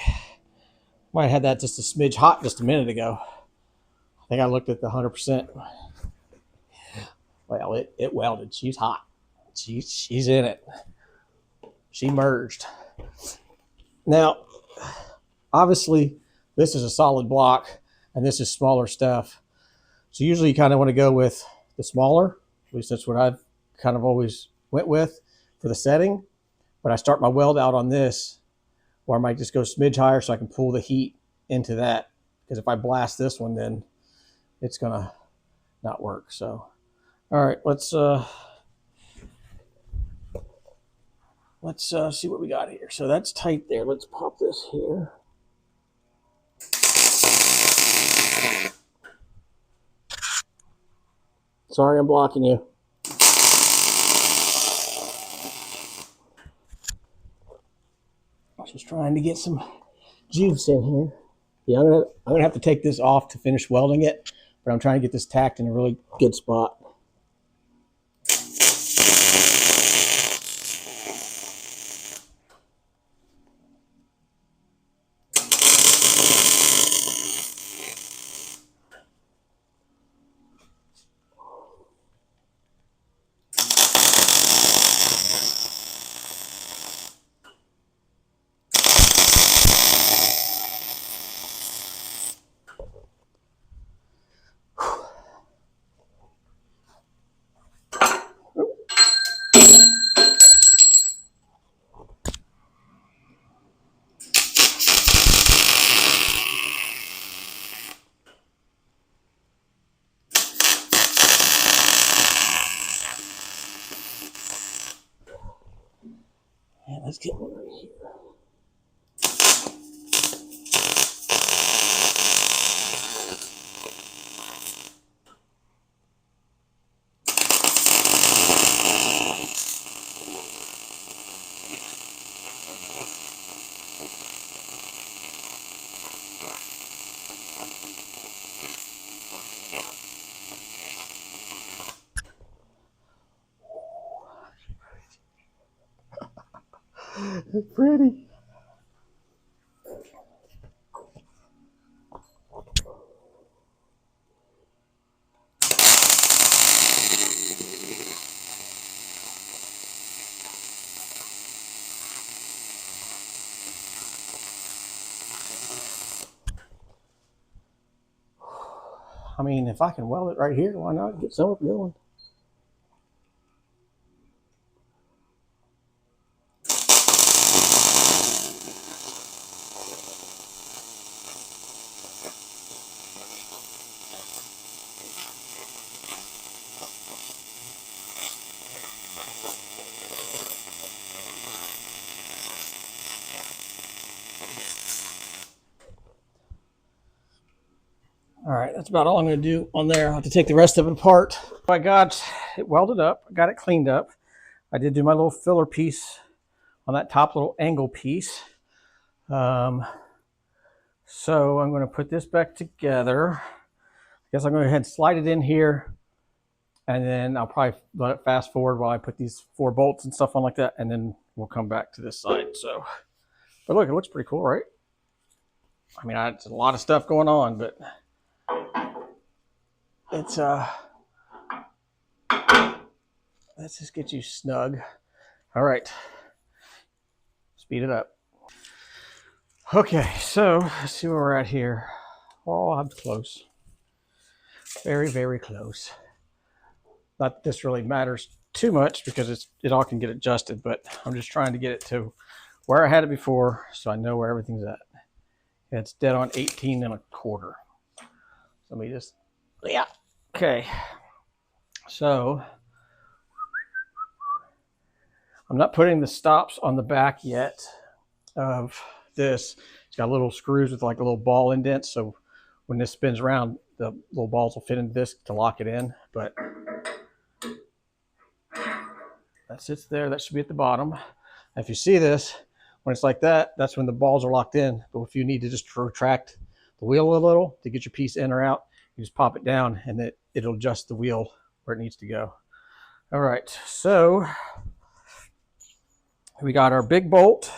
Might have had that just a smidge hot just a minute ago. I think I looked at the 100%. Well, it welded. She's hot. She's in it. She merged. Now, obviously, this is a solid block, and this is smaller stuff. So usually you kind of want to go with the smaller. At least that's what I've kind of always went with for the setting. But I start my weld out on this, or I might just go a smidge higher so I can pull the heat into that. Because if I blast this one, then it's going to not work. So, all right, let's see what we got here. So that's tight there. Let's pop this here. Sorry, I'm blocking you. Just trying to get some juice in here. Yeah, I'm gonna have to take this off to finish welding it, but I'm trying to get this tacked in a really good spot. And let's get one right here. It's pretty. I mean, if I can weld it right here, why not get some of it going? All right, that's about all I'm going to do on there. I'll have to take the rest of it apart. I got it welded up. I got it cleaned up. I did do my little filler piece on that top little angle piece. So I'm going to put this back together. I guess I'm going to go ahead and slide it in here, and then I'll probably let it fast forward while I put these 4 bolts and stuff on like that, and then we'll come back to this side. So, but look, it looks pretty cool, right? I mean, it's a lot of stuff going on, but it's let's just get you snug. All right, speed it up. Okay, so let's see where we're at here. Oh, I'm close. Very, very close. Not that this really matters too much because it all can get adjusted, but I'm just trying to get it to where I had it before so I know where everything's at. It's dead on 18 1/4. Let me just, yeah. Okay. So I'm not putting the stops on the back yet of this. It's got little screws with like a little ball indent, so when this spins around, the little balls will fit into this to lock it in. But that sits there. That should be at the bottom. If you see this, when it's like that, that's when the balls are locked in. But if you need to just retract the wheel a little to get your piece in or out, you just pop it down and it'll adjust the wheel where it needs to go. All right, so we got our big bolt.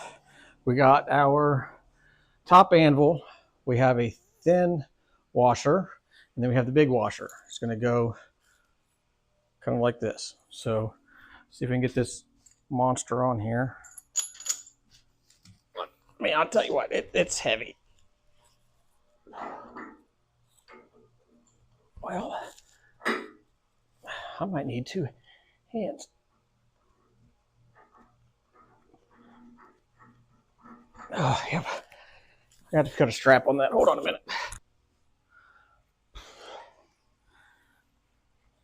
We got our top anvil. We have a thin washer, and then we have the big washer. It's going to go kind of like this. So see if we can get this monster on here. I mean, I'll tell you what, it's heavy. Well, I might need 2 hands. Oh, yep. I have to put a strap on that. Hold on a minute.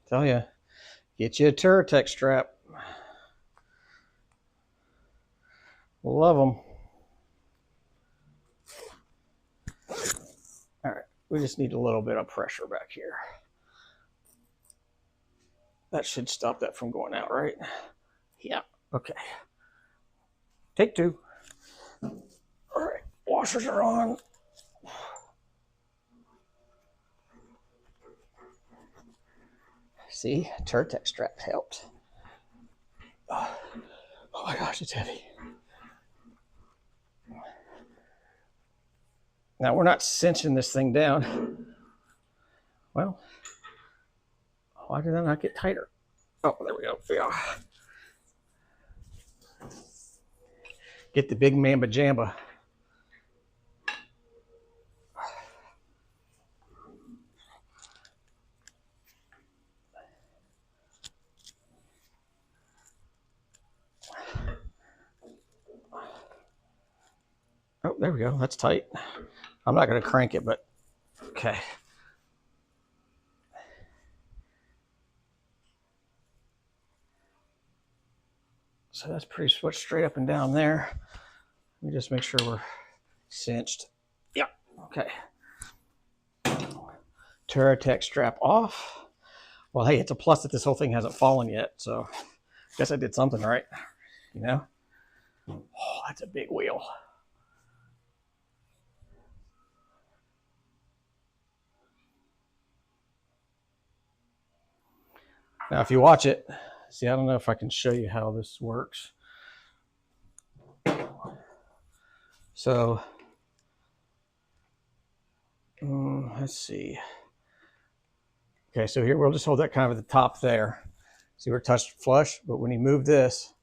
Tell you, get you a Turatech strap. Love them. All right, we just need a little bit of pressure back here. That should stop that from going out, right? Yeah, okay. Take 2. All right, washers are on. See, Turatech strap helped. Oh my gosh, it's heavy. Now we're not cinching this thing down. Well, why did that not get tighter? Oh, there we go. Yeah. Get the big mamba jamba. Oh, there we go. That's tight. I'm not going to crank it, but okay. So that's pretty much straight up and down there. Let me just make sure we're cinched. Yep. Okay. Turatech strap off. Well, hey, it's a plus that this whole thing hasn't fallen yet, so I guess I did something right, you know? Oh, that's a big wheel. Now, if you watch it, see, I don't know if I can show you how this works. So, let's see. Okay, so here we'll just hold that kind of at the top there. See, we're touched flush, but when you move this,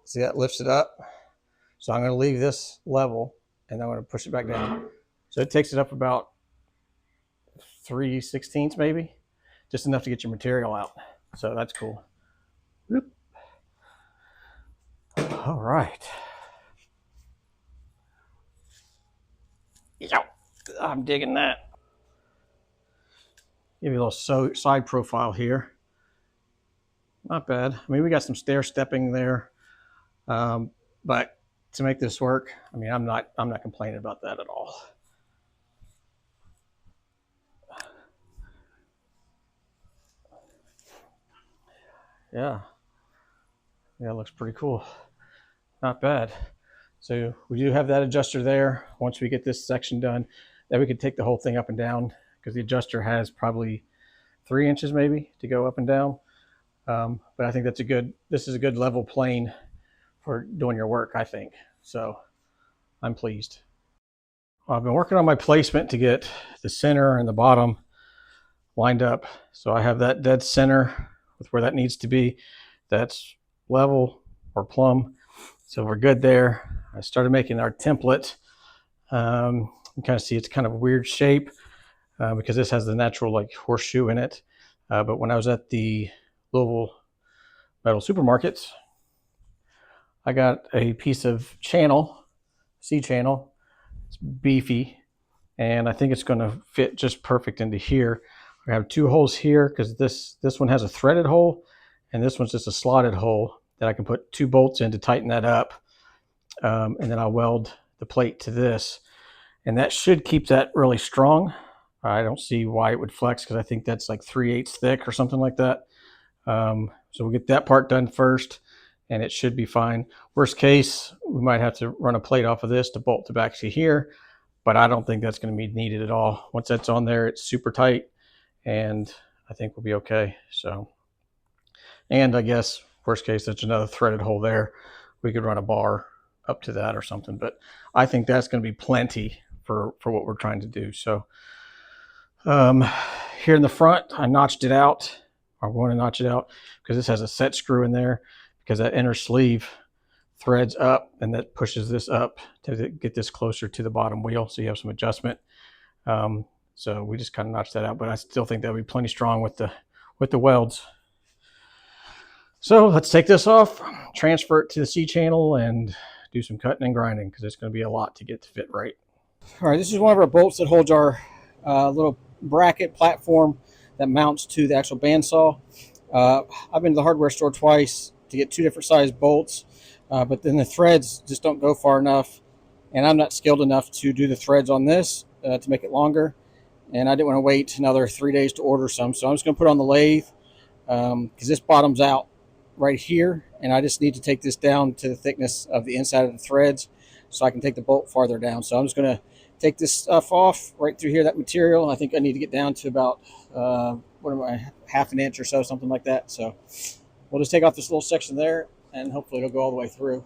see that lifts it up? So I'm going to leave this level, and I'm going to push it back down. So it takes it up about 3/16 maybe, just enough to get your material out. So that's cool. Whoop. All right. Yep. I'm digging that. Give you a little side profile here. Not bad. I mean, we got some stair stepping there, but to make this work, I mean, I'm not complaining about that at all. Yeah, it looks pretty cool. Not bad. So we do have that adjuster there. Once we get this section done, then we can take the whole thing up and down, because the adjuster has probably 3 inches maybe to go up and down. But I think this is a good level plane for doing your work, I think. So I'm pleased. I've been working on my placement to get the center and the bottom lined up. So I have that dead center with where that needs to be. That's level or plumb. So we're good there. I started making our template. You kind of see it's kind of a weird shape because this has the natural like horseshoe in it. But when I was at the Louisville Metal Supermarkets, I got a piece of channel, C-channel. It's beefy, and I think it's going to fit just perfect into here. I have 2 holes here because this one has a threaded hole, and this one's just a slotted hole that I can put 2 bolts in to tighten that up. And then I'll weld the plate to this, and that should keep that really strong. I don't see why it would flex because I think that's like 3/8 thick or something like that. So we'll get that part done first, and it should be fine. Worst case, we might have to run a plate off of this to bolt it back to here, but I don't think that's going to be needed at all. Once that's on there, it's super tight, and I think we'll be okay. So, and I guess worst case, there's another threaded hole there. We could run a bar up to that or something, but I think that's going to be plenty for what we're trying to do. So here in the front, I notched it out. I'm going to notch it out because this has a set screw in there, because that inner sleeve threads up and that pushes this up to get this closer to the bottom wheel, so you have some adjustment. So we just kind of notched that out, but I still think that'll be plenty strong with the welds. So let's take this off, transfer it to the C-channel, and do some cutting and grinding, because it's going to be a lot to get to fit right. All right, this is one of our bolts that holds our little bracket platform that mounts to the actual bandsaw. I've been to the hardware store twice to get 2 different size bolts, but then the threads just don't go far enough, and I'm not skilled enough to do the threads on this to make it longer, and I didn't want to wait another 3 days to order some, so I'm just going to put it on the lathe because this bottoms out right here, and I just need to take this down to the thickness of the inside of the threads so I can take the bolt farther down. So I'm just going to take this stuff off right through here, that material. I think I need to get down to about half an inch or so, something like that. So we'll just take off this little section there, and hopefully it'll go all the way through.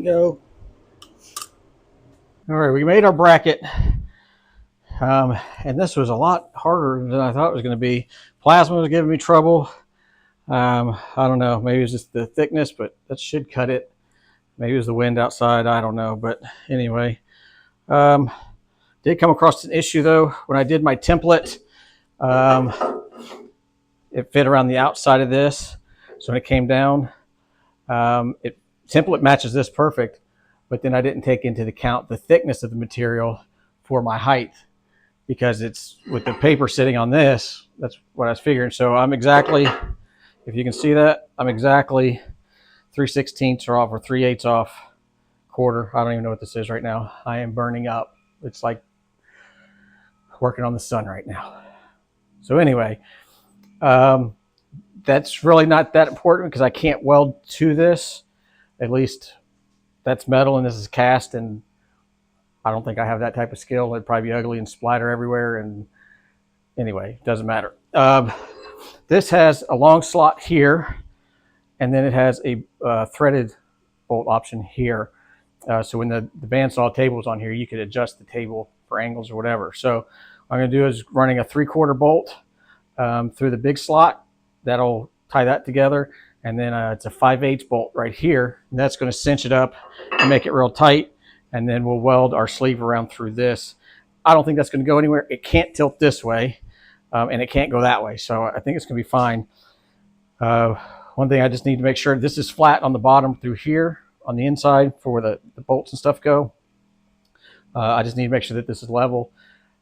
Go. All right, we made our bracket, and this was a lot harder than I thought it was going to be. Plasma was giving me trouble. I don't know, maybe it's just the thickness, but that should cut it Maybe it was the wind outside, I don't know. But anyway, did come across an issue though. When I did my template, it fit around the outside of this. So when it came down, template matches this perfect, but then I didn't take into account the thickness of the material for my height, because it's with the paper sitting on this. That's what I was figuring. So I'm exactly, if you can see that, I'm exactly 3/16 off, or 3/8 off, quarter. I don't even know what this is right now. I am burning up. It's like working on the sun right now. So anyway, that's really not that important because I can't weld to this. At least that's metal and this is cast, and I don't think I have that type of skill. It'd probably be ugly and splatter everywhere. And anyway, doesn't matter. This has a long slot here, and then it has a threaded bolt option here. So when the bandsaw table is on here, you could adjust the table for angles or whatever. So what I'm going to do is running a 3/4 bolt through the big slot. That'll tie that together. And then it's a 5/8 bolt right here. And that's going to cinch it up and make it real tight. And then we'll weld our sleeve around through this. I don't think that's going to go anywhere. It can't tilt this way, and it can't go that way. So I think it's going to be fine. One thing I just need to make sure, this is flat on the bottom through here on the inside for where the bolts and stuff go. I just need to make sure that this is level.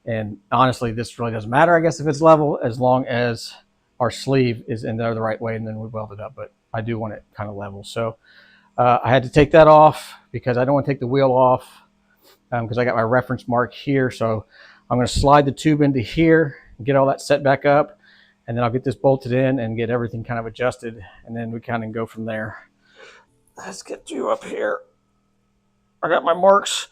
And honestly, this really doesn't matter, I guess, if it's level, as long as our sleeve is in there the right way, and then we weld it up. But I do want it kind of level. So I had to take that off because I don't want to take the wheel off, because I got my reference mark here. So I'm going to slide the tube into here and get all that set back up. And then I'll get this bolted in and get everything kind of adjusted. And then we kind of go from there. Let's get you up here. I got my marks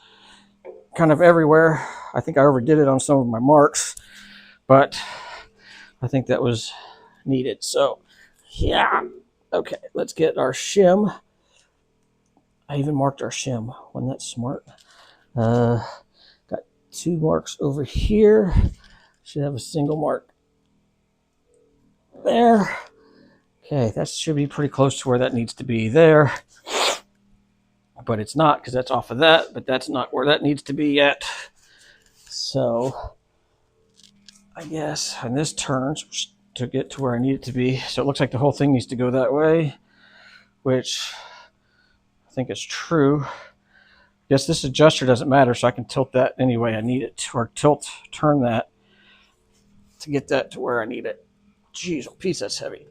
kind of everywhere. I think I overdid it on some of my marks, but I think that was needed. So yeah. Okay, let's get our shim. I even marked our shim. Wasn't that smart? Got 2 marks over here. Should have a single mark there. Okay, that should be pretty close to where that needs to be there. But it's not, because that's off of that, but that's not where that needs to be yet. So I guess, and this turns to get to where I need it to be. So it looks like the whole thing needs to go that way, which I think is true. I guess this adjuster doesn't matter, so I can tilt that any way I need it to, or turn that to get that to where I need it. Jeez, oh, piece, that's heavy.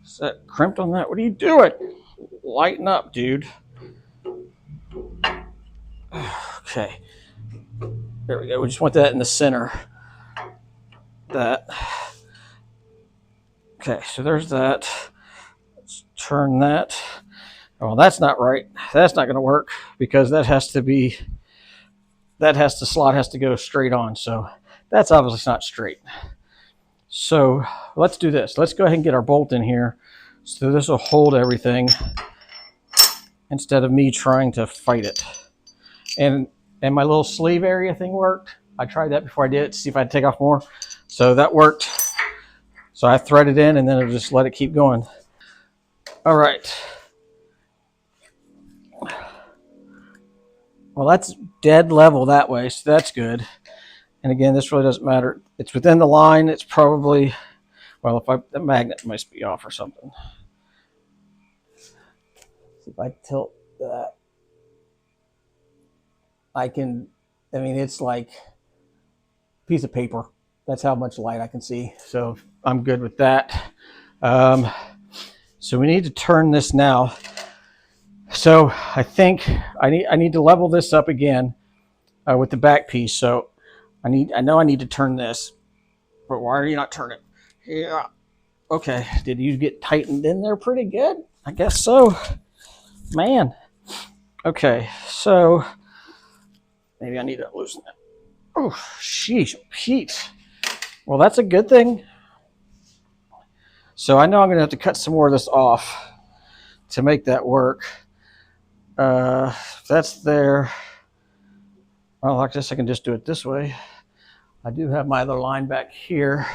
Is that crimped on that? What are you doing? Lighten up, dude. Okay. There we go. We just want that in the center. That. Okay, so there's that. Let's turn that. Well, that's not right. That's not going to work because that has to be, slot has to go straight on. So that's obviously not straight. So let's do this. Let's go ahead and get our bolt in here. So this will hold everything instead of me trying to fight it. And my little sleeve area thing worked. I tried that before I did it to see if I'd take off more. So that worked. So I threaded in and then I'll just let it keep going. All right. Well, that's dead level that way, so that's good. And again, this really doesn't matter. It's within the line. It's probably, well, the magnet must be off or something. See if I tilt that. I mean, it's like a piece of paper. That's how much light I can see. So I'm good with that. So we need to turn this now. So I think I need to level this up again with the back piece. So I know I need to turn this, but why are you not turning? Yeah. Okay. Did you get tightened in there pretty good? I guess so. Man. Okay. So maybe I need to loosen it. Oh, sheesh, Pete. Well, that's a good thing. So I know I'm going to have to cut some more of this off to make that work. If that's there, well, I guess I can just do it this way. I do have my other line back here.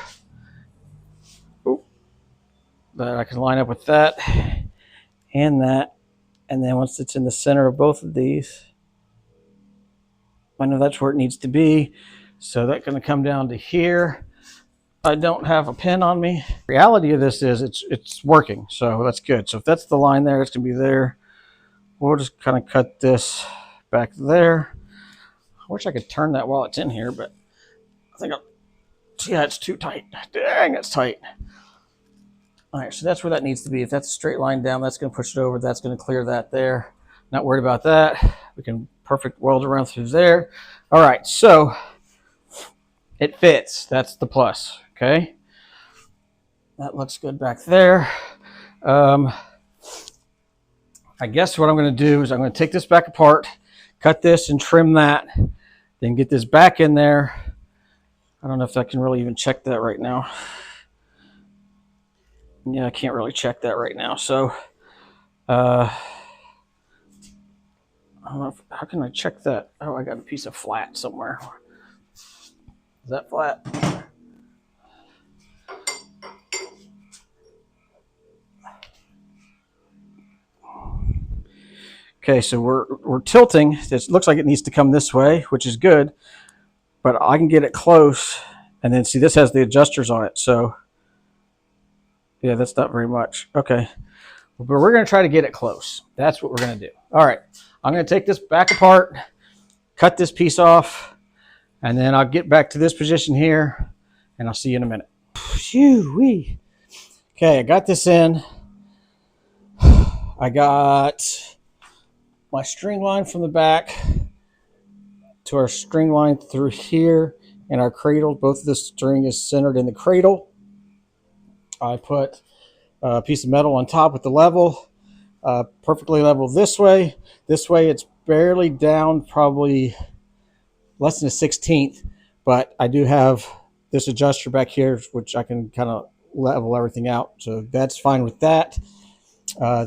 Oop. That I can line up with that. and that. And then once it's in the center of both of these, I know that's where it needs to be. So that's going to come down to here. I don't have a pen on me. The reality of this is it's working, so that's good. So if that's the line there, it's going to be there. We'll just kind of cut this back there. I wish I could turn that while it's in here, but I think yeah, it's too tight. Dang, it's tight. All right, so that's where that needs to be. If that's a straight line down, that's going to push it over. That's going to clear that there. Not worried about that. We can perfect weld around through there. All right, so it fits. That's the plus, okay? That looks good back there. I guess what I'm going to do is I'm going to take this back apart, cut this and trim that, then get this back in there. I don't know if I can really even check that right now. Yeah, I can't really check that right now. So, I don't know how can I check that? Oh, I got a piece of flat somewhere. Is that flat? Okay, so we're tilting. It looks like it needs to come this way, which is good, but I can get it close, and then see this has the adjusters on it. So, yeah, that's not very much. Okay, but we're going to try to get it close. That's what we're going to do. All right, I'm going to take this back apart, cut this piece off, and then I'll get back to this position here, and I'll see you in a minute. Phew-wee. Okay, I got this in. I got my string line from the back to our string line through here and our cradle. Both of the string is centered in the cradle. I put a piece of metal on top with the level, perfectly level this way. This way it's barely down, probably less than a 16th, but I do have this adjuster back here, which I can kind of level everything out. So that's fine with that.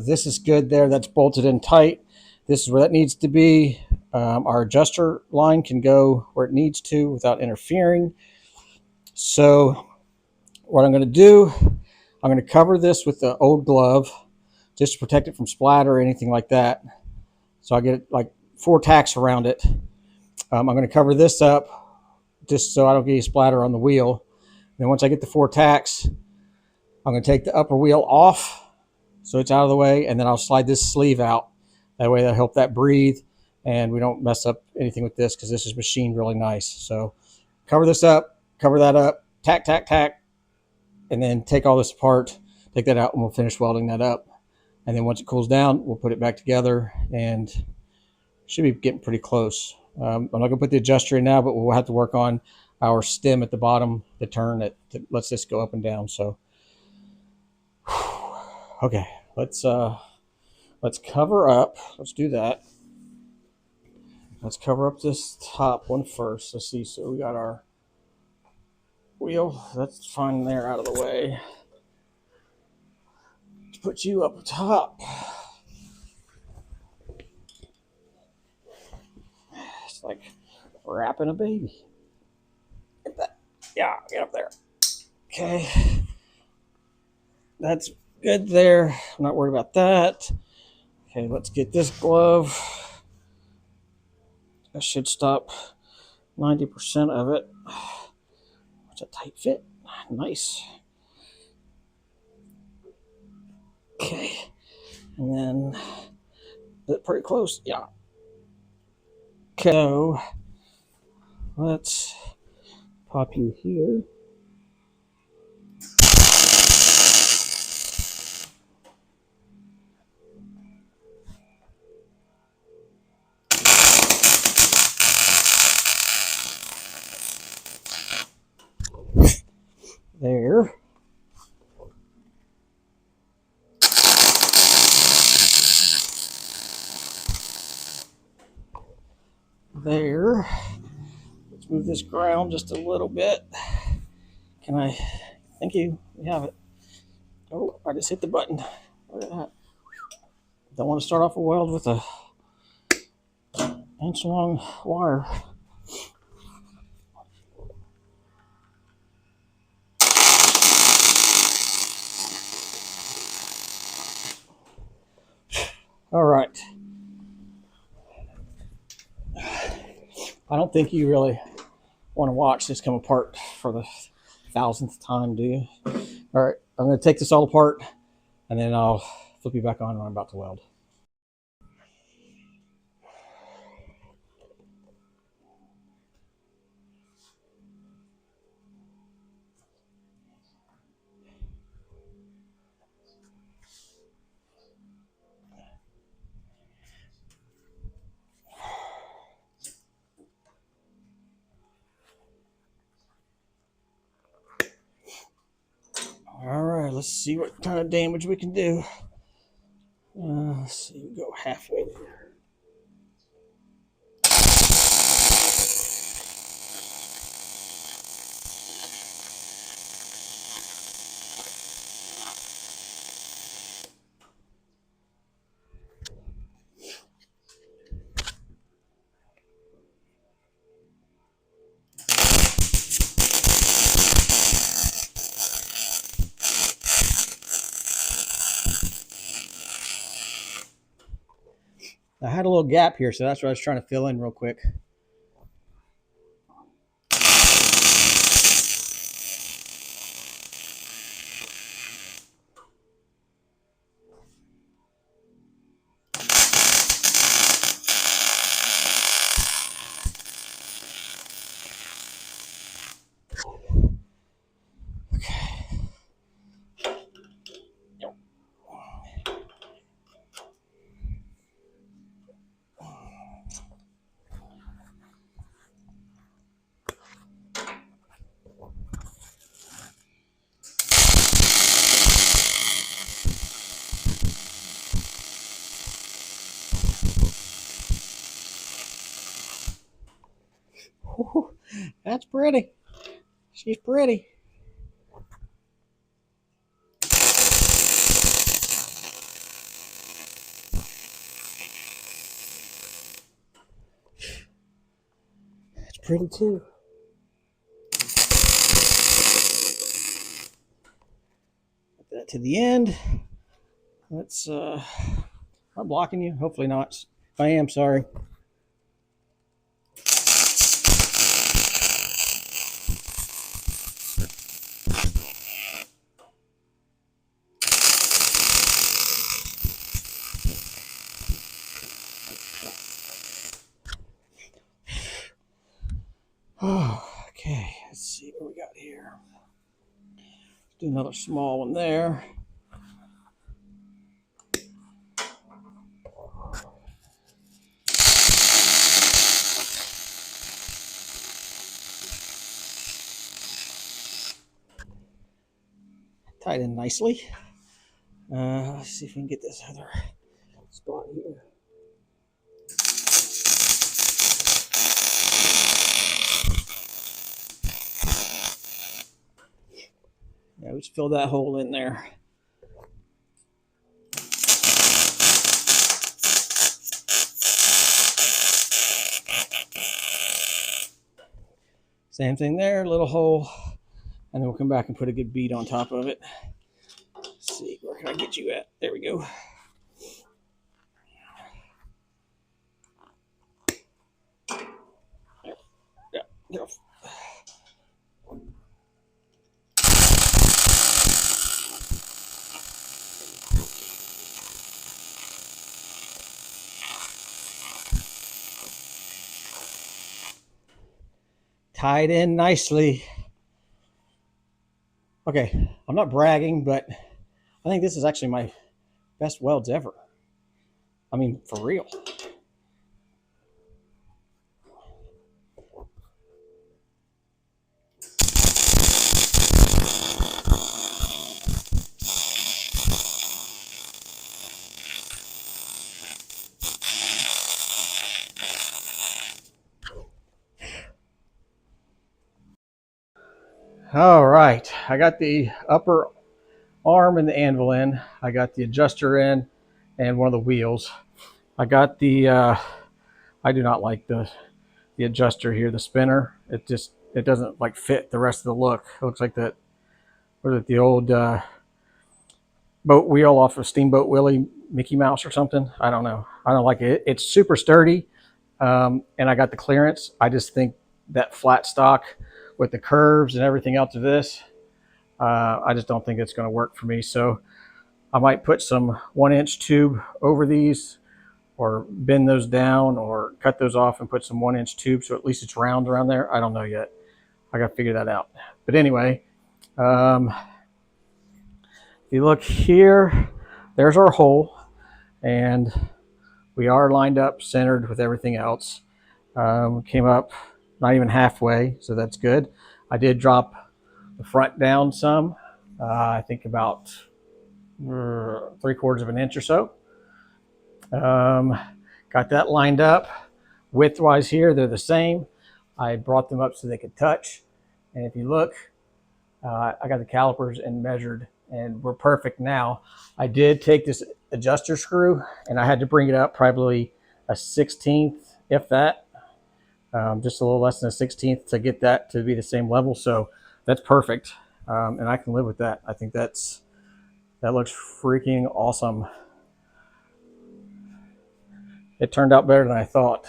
This is good there. That's bolted in tight. This is where that needs to be. Our adjuster line can go where it needs to without interfering. So what I'm going to do, I'm going to cover this with the old glove just to protect it from splatter or anything like that. So I get like 4 tacks around it. I'm going to cover this up just so I don't get any splatter on the wheel. Then once I get the 4 tacks, I'm going to take the upper wheel off so it's out of the way, and then I'll slide this sleeve out. That way that'll help that breathe, and we don't mess up anything with this because this is machined really nice. So cover this up, cover that up, tack, tack, tack, and then take all this apart, take that out, and we'll finish welding that up. And then once it cools down, we'll put it back together, and should be getting pretty close. I'm not going to put the adjuster in now, but we'll have to work on our stem at the bottom, the turn that lets this go up and down. So, okay, let's cover up. Let's do that. Let's cover up this top one first. Let's see. So we got our wheel. That's fine there, out of the way. Let's put you up top. It's like wrapping a baby. Get that. Yeah, get up there. Okay. That's good there. I'm not worried about that. Okay, let's get this glove. That should stop 90% of it. It's a tight fit. Nice. Okay. And then, is it pretty close? Yeah. Okay, so let's pop you here. There. There. Let's move this ground just a little bit. Can I? Thank you. We have it. Oh, I just hit the button. Look at that. Don't want to start off a weld with a inch-long wire. All right. I don't think you really want to watch this come apart for the 1000th time, do you? All right, I'm going to take this all apart, and then I'll flip you back on when I'm about to weld. All right, let's see what kind of damage we can do. Let's see, we go halfway there. I had a little gap here, so that's what I was trying to fill in real quick. Ooh, that's pretty. She's pretty. That's pretty too. Put that to the end. Let's am I blocking you? Hopefully not. If I am, sorry. Oh, okay, let's see what we got here. Do another small one there. Tied in nicely. Let's see if we can get this other spot here. Yeah, just fill that hole in there. Same thing there, little hole, and then we'll come back and put a good bead on top of it. Let's see, where can I get you at? There we go. Yeah. Tied in nicely. Okay, I'm not bragging, but I think this is actually my best welds ever. I mean, for real. All right, I got the upper arm and the anvil in. I got the adjuster in and one of the wheels. I got the, I do not like the adjuster here, the spinner. It doesn't like fit the rest of the look. It looks like that, what is it, the old boat wheel off of Steamboat Willie Mickey Mouse or something. I don't know. I don't like it. It's super sturdy, and I got the clearance. I just think that flat stock with the curves and everything else of this, I just don't think it's going to work for me. So I might put some 1-inch tube over these, or bend those down, or cut those off and put some 1-inch tube so at least it's round around there. I don't know yet. I got to figure that out. But anyway, if you look here, there's our hole, and we are lined up, centered with everything else. Came up not even halfway, so that's good. I did drop the front down some, I think about 3/4 of an inch or so. Got that lined up. Width-wise here, they're the same. I brought them up so they could touch. And if you look, I got the calipers and measured, and we're perfect now. I did take this adjuster screw, and I had to bring it up probably a 1/16, if that. Just a little less than a 1/16 to get that to be the same level. So that's perfect. And I can live with that. I think that looks freaking awesome. It turned out better than I thought.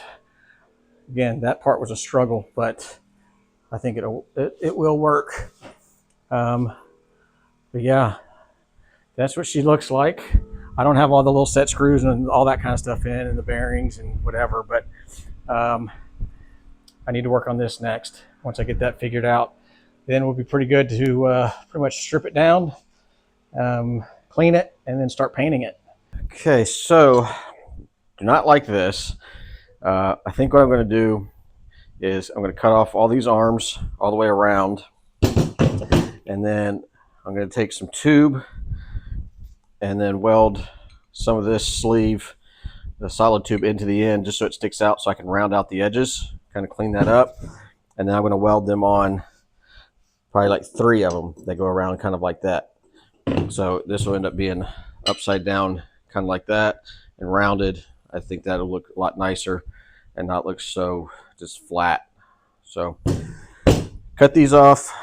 Again, that part was a struggle, but I think it will work. But yeah, that's what she looks like. I don't have all the little set screws and all that kind of stuff in, and the bearings and whatever, but I need to work on this next. Once I get that figured out, then we'll be pretty good to pretty much strip it down, clean it, and then start painting it. Okay, so do not like this. I think what I'm going to do is I'm going to cut off all these arms all the way around, and then I'm going to take some tube and then weld some of this sleeve, the solid tube, into the end just so it sticks out, so I can round out the edges, kind of clean that up. And then I'm going to weld them on, probably like 3 of them. They go around kind of like that. So this will end up being upside down, kind of like that, and rounded. I think that'll look a lot nicer and not look so just flat. So cut these off.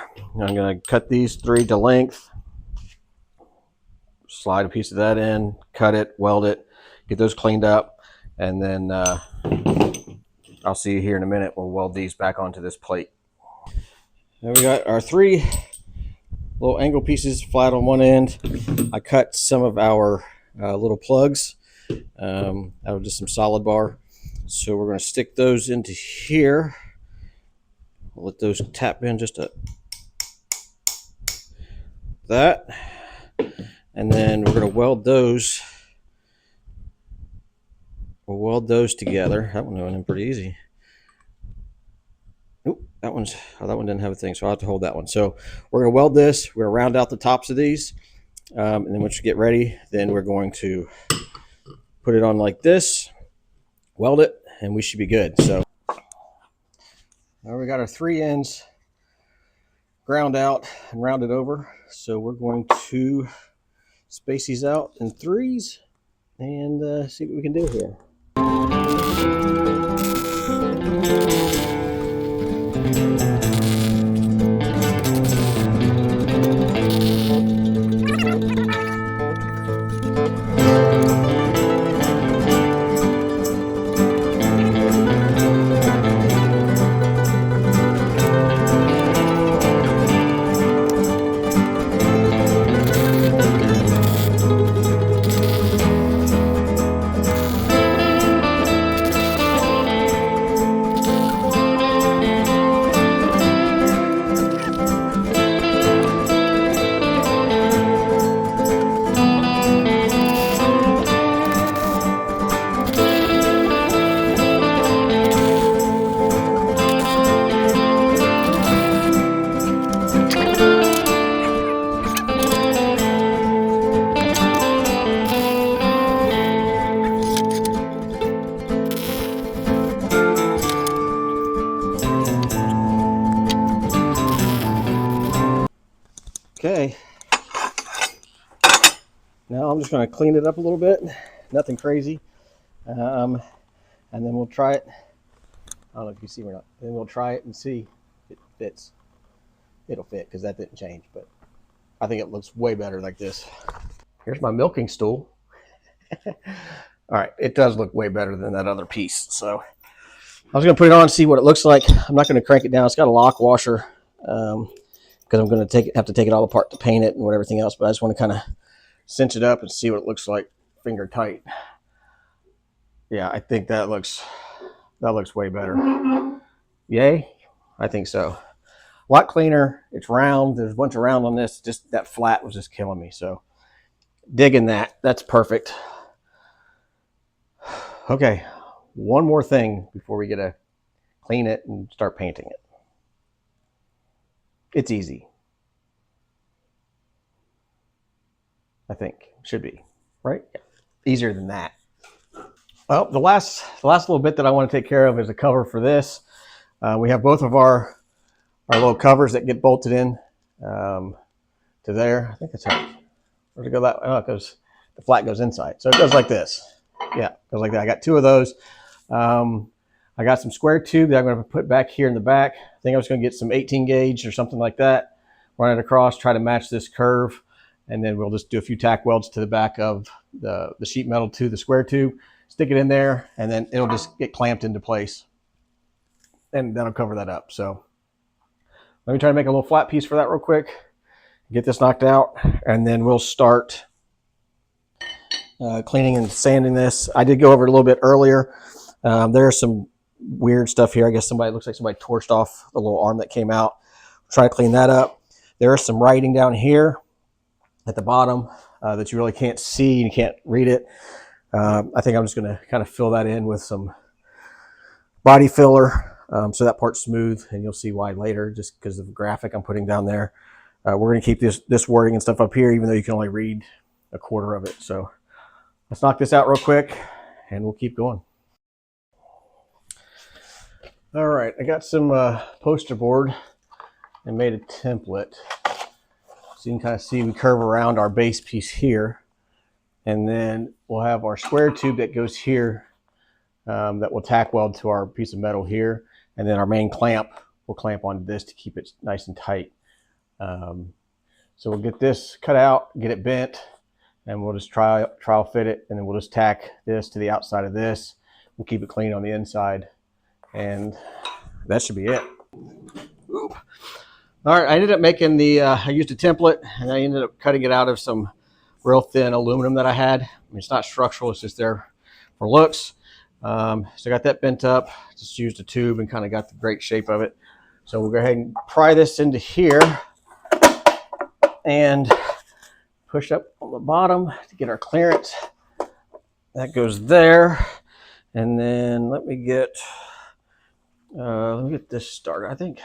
I'm going to cut these 3 to length, slide a piece of that in, cut it, weld it, get those cleaned up, and then I'll see you here in a minute. We'll weld these back onto this plate. Now we got our 3 little angle pieces flat on one end. I cut some of our little plugs out of just some solid bar. So we're going to stick those into here. We'll let those tap in just that. And then we're going to weld those. We'll weld those together. That one went in pretty easy. Nope, that one didn't have a thing, so I'll have to hold that one. So we're going to weld this. We're going to round out the tops of these. And then once you get ready, then we're going to put it on like this, weld it, and we should be good. So now we got our 3 ends ground out and rounded over. So we're going to space these out in 3s and see what we can do here. Okay, now I'm just going to clean it up a little bit, nothing crazy, and then we'll try it. I don't know if you see or not. Then we'll try it and see if it fits. It'll fit because that didn't change, but I think it looks way better like this. Here's my milking stool. All right, it does look way better than that other piece. So I was going to put it on and see what it looks like. I'm not going to crank it down. It's got a lock washer because I'm going to have to take it all apart to paint it and what everything else. But I just want to kind of cinch it up and see what it looks like finger tight. Yeah, I think that looks way better. Yay? I think so. A lot cleaner. It's round. There's a bunch of round on this. Just that flat was just killing me. So digging that. That's perfect. Okay, one more thing before we get to clean it and start painting it. It's easy. I think should be, right? Yeah. Easier than that. Well, the last little bit that I want to take care of is a cover for this. We have both of our little covers that get bolted in to there. I think that's how. Where's it go? That it goes. The flat goes inside, so it goes like this. Yeah, it goes like that. I got two of those. I got some square tube that I'm going to put back here in the back. I think I was going to get some 18 gauge or something like that. Run it across, try to match this curve, and then we'll just do a few tack welds to the back of the sheet metal to the square tube. Stick it in there, and then it'll just get clamped into place, and that'll cover that up. So let me try to make a little flat piece for that real quick. Get this knocked out, and then we'll start cleaning and sanding this. I did go over it a little bit earlier. There's some weird stuff here. I guess looks like somebody torched off the little arm that came out. Try to clean that up. There is some writing down here at the bottom that you really can't see. You can't read it. I think I'm just going to kind of fill that in with some body filler so that part's smooth, and you'll see why later, just because of the graphic I'm putting down there. We're going to keep this wording and stuff up here, even though you can only read a quarter of it. So let's knock this out real quick, and we'll keep going. All right, I got some poster board and made a template. So you can kind of see we curve around our base piece here, and then we'll have our square tube that goes here that will tack weld to our piece of metal here, and then our main clamp will clamp onto this to keep it nice and tight. So we'll get this cut out, get it bent, and we'll just trial fit it, and then we'll just tack this to the outside of this. We'll keep it clean on the inside, and that should be it. Oop. All right, I ended up making I used a template, and I ended up cutting it out of some real thin aluminum that I had. I mean, it's not structural, it's just there for looks. So I got that bent up, just used a tube and kind of got the great shape of it. So we'll go ahead and pry this into here and push up on the bottom to get our clearance. That goes there. And then let me get this started. I think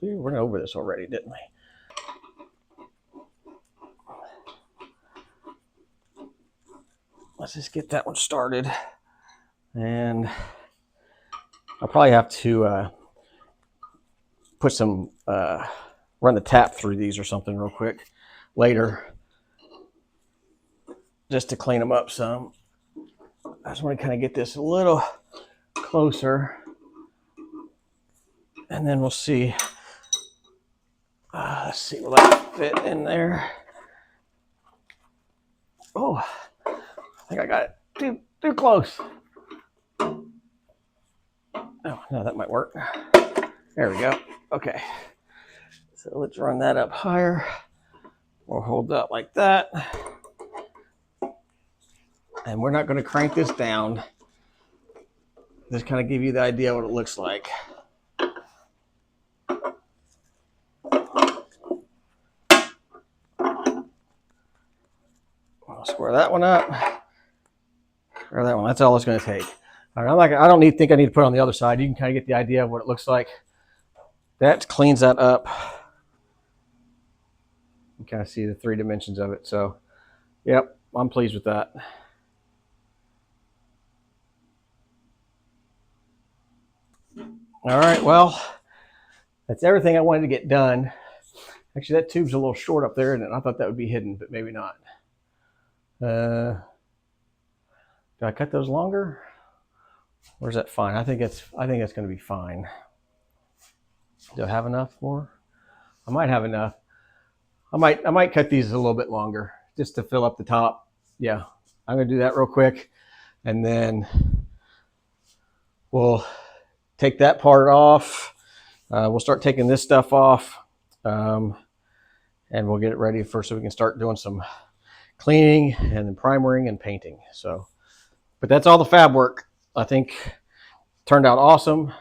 we went over this already, didn't we? Let's just get that one started. And I'll probably have to put some, run the tap through these or something real quick later, just to clean them up some. I just want to kind of get this a little closer, and then we'll see. Let's see, will that fit in there? Oh, I think I got it too close. Oh, no, that might work. There we go. Okay. So let's run that up higher. We'll hold that like that. And we're not going to crank this down. Just kind of give you the idea what it looks like. I'll square that one up. Or that one. That's all it's going to take. All right, I don't think I need to put it on the other side. You can kind of get the idea of what it looks like. That cleans that up. You kind of see the 3 dimensions of it. So, yep, I'm pleased with that. All right, well, that's everything I wanted to get done. Actually, that tube's a little short up there, and I thought that would be hidden, but maybe not. Do I cut those longer? Or is that fine? I think that's going to be fine. Do I have enough more? I might have enough. I might cut these a little bit longer just to fill up the top. Yeah, I'm gonna do that real quick, and then we'll take that part off. We'll start taking this stuff off, and we'll get it ready so we can start doing some cleaning and then primering and painting. So, but that's all the fab work. I think turned out awesome.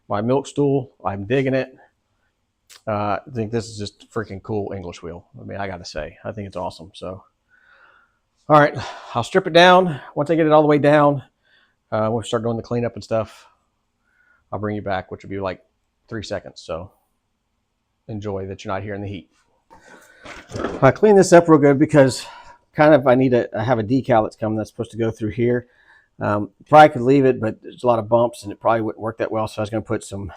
My milk stool, I'm digging it. I think this is just freaking cool English wheel. I mean, I got to say, I think it's awesome. So, all right, I'll strip it down. Once I get it all the way down, we'll start doing the cleanup and stuff. I'll bring you back, which will be like 3 seconds. So enjoy that you're not here in the heat. I clean this up real good because kind of I have a decal that's coming that's supposed to go through here. Probably could leave it, but there's a lot of bumps and it probably wouldn't work that well. So I was going to put just some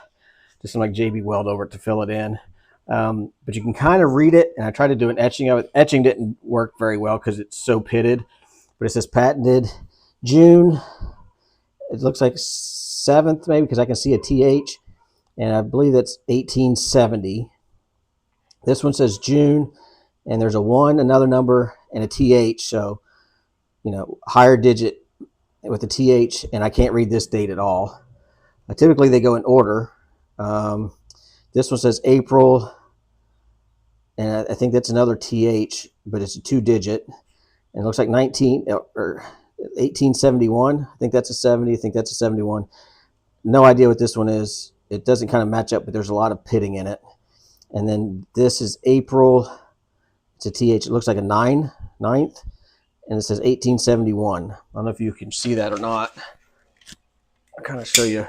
like JB Weld over it to fill it in. But you can kind of read it, and I tried to do an etching of it. Etching didn't work very well because it's so pitted, but it says patented June. It looks like 7th maybe because I can see a TH, and I believe that's 1870. This one says June, and there's a 1, another number, and a TH. So, you know, higher digit with a TH, and I can't read this date at all. Typically, they go in order. This one says April, and I think that's another TH, but it's a 2-digit, and it looks like 1871. I think that's a 70. I think that's a 71. No idea what this one is. It doesn't kind of match up, but there's a lot of pitting in it. And then this is April. It's a TH. It looks like a 9th, and it says 1871. I don't know if you can see that or not. I'll kind of show you.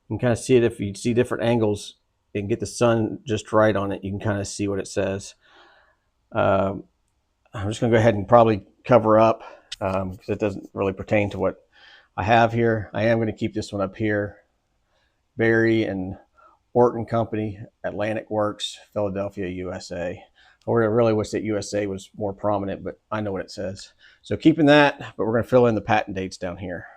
You can kind of see it if you see different angles and get the sun just right on it. You can kind of see what it says. I'm just going to go ahead and probably cover up because it doesn't really pertain to what I have here. I am going to keep this one up here. Berry and Orton Company, Atlantic Works, Philadelphia, USA. I really wish that USA was more prominent, but I know what it says. So keeping that, but we're going to fill in the patent dates down here.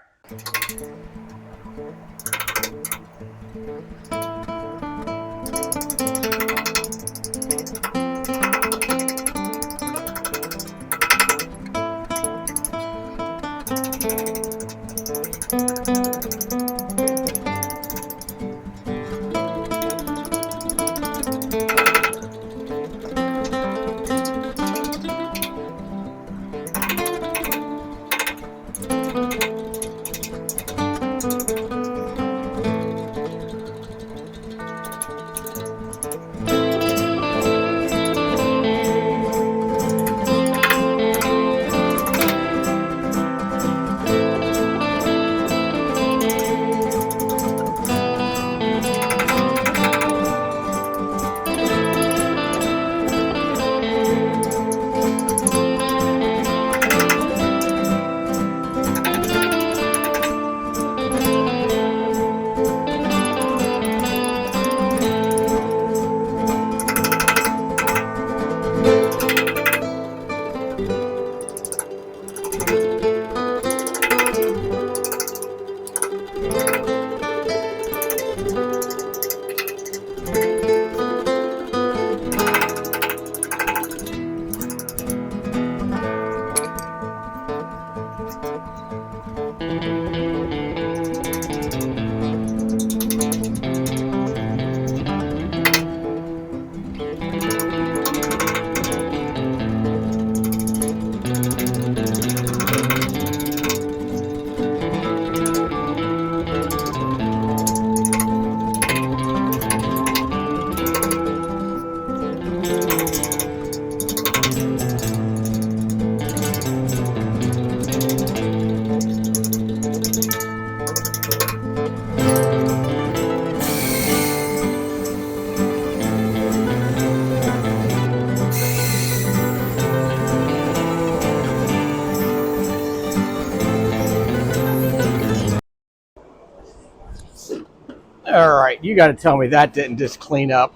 All right, you got to tell me that didn't just clean up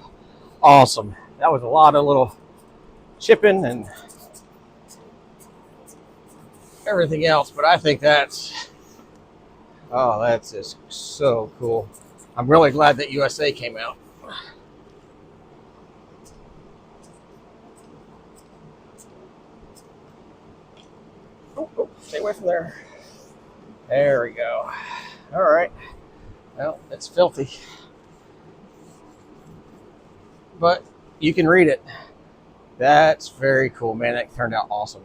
awesome. That was a lot of little chipping and everything else, but I think that's just so cool. I'm really glad that USA came out. Stay away from there. There we go. All right. Well, it's filthy, but you can read it. That's very cool, man. That turned out awesome.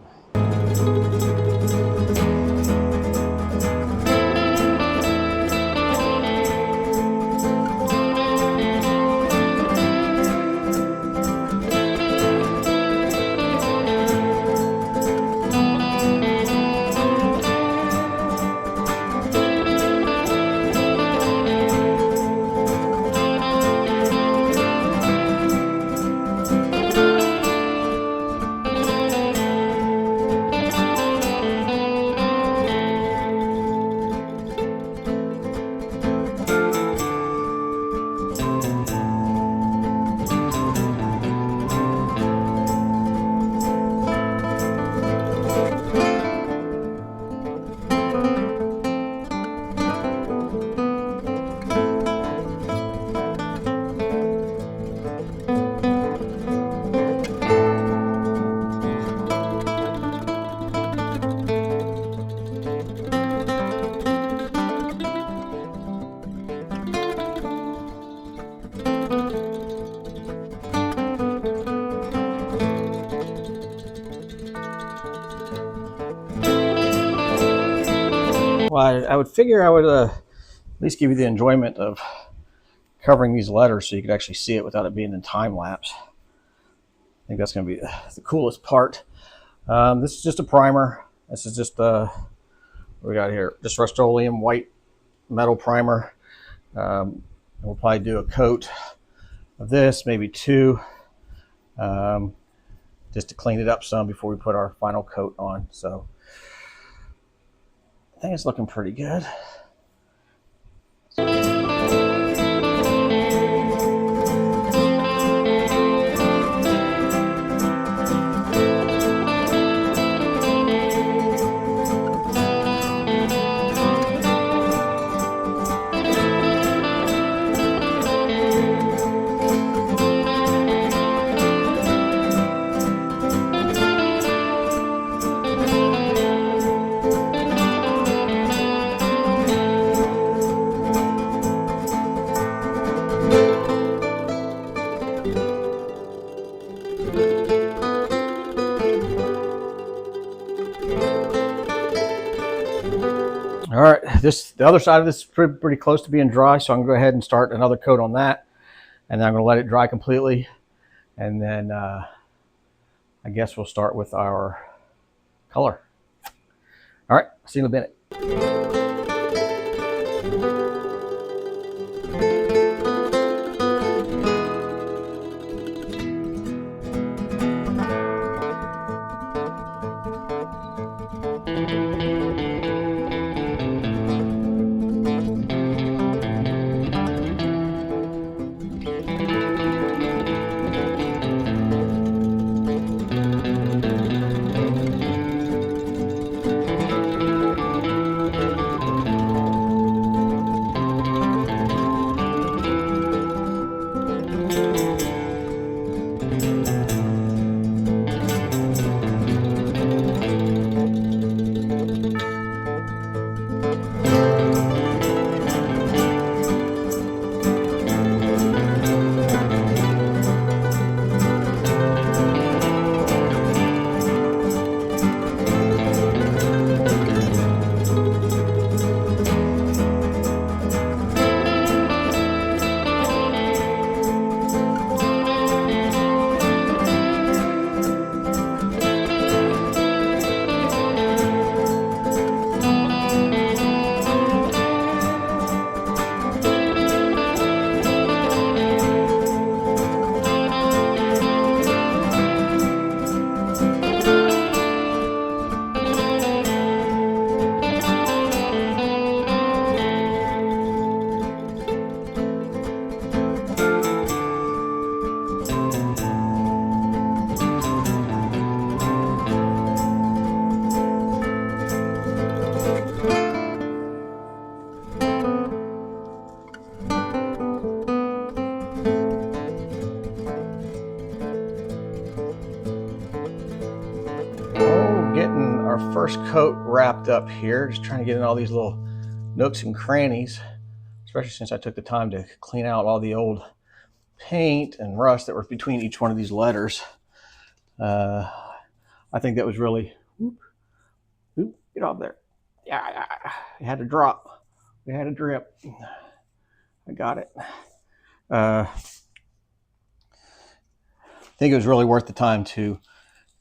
Well, I would figure I would at least give you the enjoyment of covering these letters so you could actually see it without it being in time lapse. I think that's going to be the coolest part. This is just a primer. This is just what we got here, just Rust-Oleum white metal primer. We'll probably do a coat of this, maybe two, just to clean it up some before we put our final coat on. So I think it's looking pretty good. All right, the other side of this is pretty close to being dry, so I'm gonna go ahead and start another coat on that, and then I'm gonna let it dry completely, and then I guess we'll start with our color. All right, see you in a minute. first coat wrapped up here. Just trying to get in all these little nooks and crannies, especially since I took the time to clean out all the old paint and rust that was between each one of these letters. I think that was really, get off there. Yeah, it had to drop. It had to drip. I got it. I think it was really worth the time to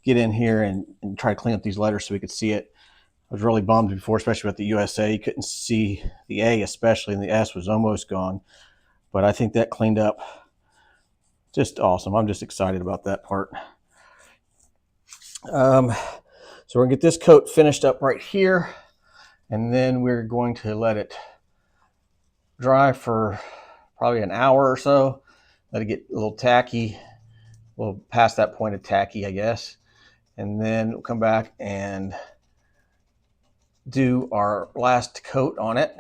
get in here and try to clean up these letters so we could see it. I was really bummed before, especially with the USA. You couldn't see the A especially, and the S was almost gone. But I think that cleaned up just awesome. I'm just excited about that part. So we're gonna get this coat finished up right here, and then we're going to let it dry for probably an hour or so. Let it get a little tacky, a little past that point of tacky, I guess. And then we'll come back and do our last coat on it.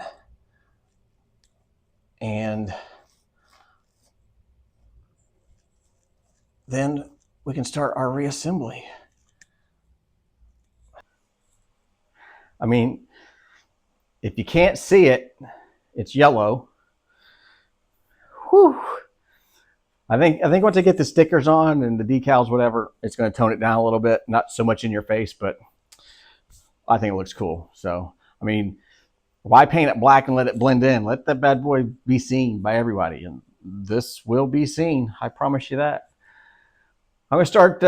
And then we can start our reassembly. I mean, if you can't see it, it's yellow. Whew. I think once I get the stickers on and the decals, whatever, it's going to tone it down a little bit. Not so much in your face, but I think it looks cool. So, I mean, why paint it black and let it blend in? Let that bad boy be seen by everybody. And this will be seen. I promise you that. I'm going to start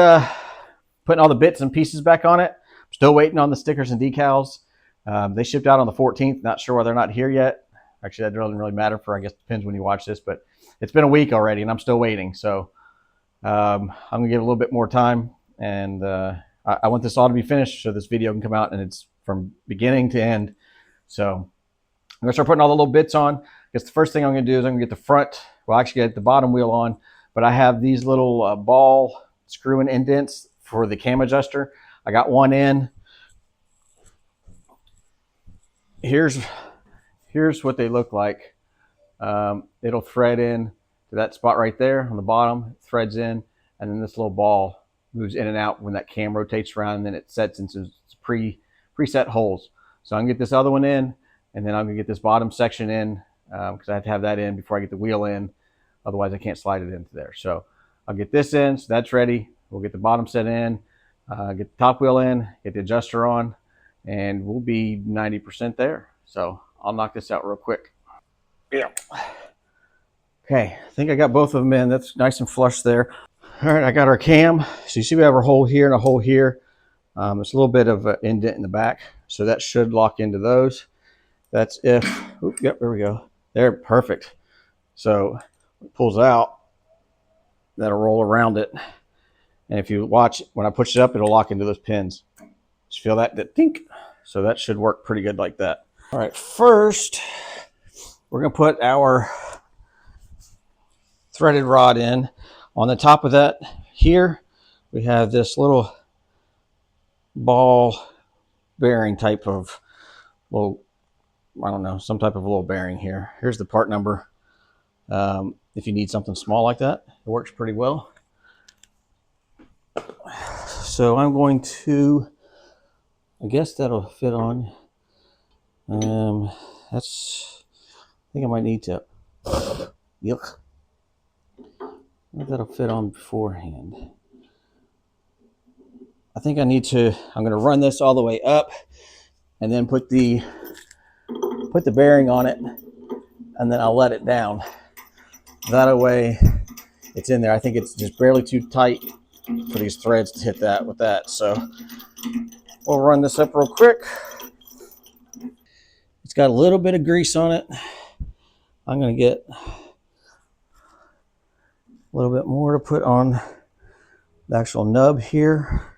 putting all the bits and pieces back on it. I'm still waiting on the stickers and decals. They shipped out on the 14th. Not sure why they're not here yet. Actually, that doesn't really matter for, I guess, depends when you watch this, but it's been a week already and I'm still waiting. So I'm going to give it a little bit more time, and I want this all to be finished so this video can come out and it's from beginning to end. So I'm going to start putting all the little bits on. I guess the first thing I'm going to do is I'm going to get the front, well, actually get the bottom wheel on, but I have these little ball screw and indents for the cam adjuster. I got one in. Here's what they look like. It'll thread in to that spot right there on the bottom, it threads in, and then this little ball moves in and out when that cam rotates around, and then it sets into preset holes. So I'm gonna get this other one in, and then I'm gonna get this bottom section in because I have to have that in before I get the wheel in. Otherwise, I can't slide it into there. So I'll get this in, so that's ready. We'll get the bottom set in, get the top wheel in, get the adjuster on, and we'll be 90% there. So I'll knock this out real quick. Yeah. Okay, I think I got both of them in. That's nice and flush there. All right, I got our cam. So you see we have our hole here and a hole here. It's a little bit of an indent in the back, so that should lock into those. That's if, yep, there we go. There, perfect. So it pulls out, that'll roll around it. And if you watch, when I push it up, it'll lock into those pins. Just feel that dink. So that should work pretty good like that. All right, first, we're gonna put our threaded rod in. On the top of that here, we have this little ball bearing type of little, I don't know, some type of little bearing here. Here's the part number. If you need something small like that, it works pretty well. So I'm going to, I guess that'll fit on. I think I might need to, yuck. That'll fit on beforehand. I think I need to, I'm going to run this all the way up and then put the bearing on it, and then I'll let it down. That way it's in there. I think it's just barely too tight for these threads to hit that with that. So we'll run this up real quick. It's got a little bit of grease on it. I'm going to get a little bit more to put on the actual nub here,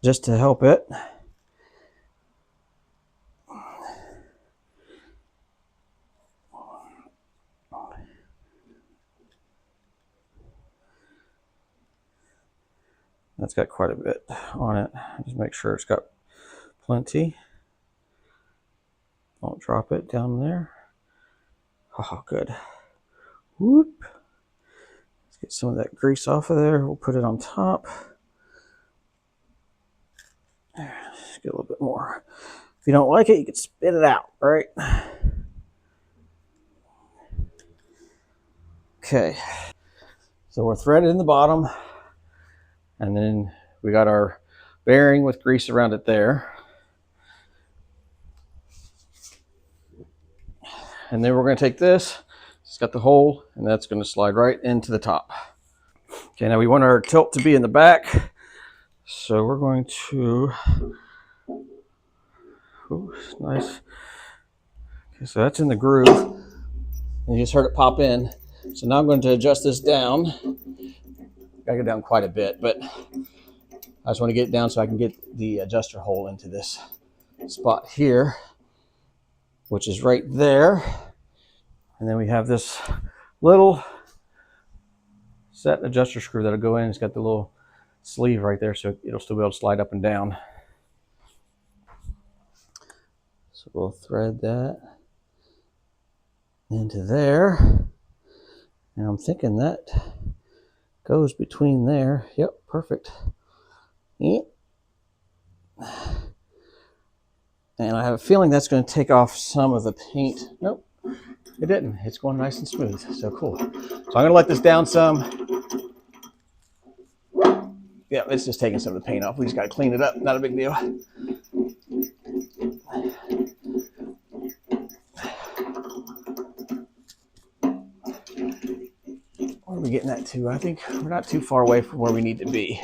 just to help it. That's got quite a bit on it. Just make sure it's got plenty. Don't drop it down there. Oh, good. Whoop. Let's get some of that grease off of there. We'll put it on top. Just get a little bit more. If you don't like it, you can spit it out, right? Okay. So we're threaded in the bottom, and then we got our bearing with grease around it there. And then we're going to take this, it's got the hole, and that's going to slide right into the top. Okay, now we want our tilt to be in the back, so we're going to, ooh, nice. Okay, so that's in the groove, and you just heard it pop in. So now I'm going to adjust this down. Gotta go down quite a bit, but I just want to get it down so I can get the adjuster hole into this spot here, which is right there. And then we have this little set adjuster screw that'll go in. It's got the little sleeve right there, so it'll still be able to slide up and down. So we'll thread that into there. And I'm thinking that goes between there. Yep, perfect. Yep. And I have a feeling that's going to take off some of the paint. Nope, it didn't. It's going nice and smooth. So cool. So I'm going to let this down some. Yeah, it's just taking some of the paint off. We just got to clean it up. Not a big deal. Where are we getting that to? I think we're not too far away from where we need to be.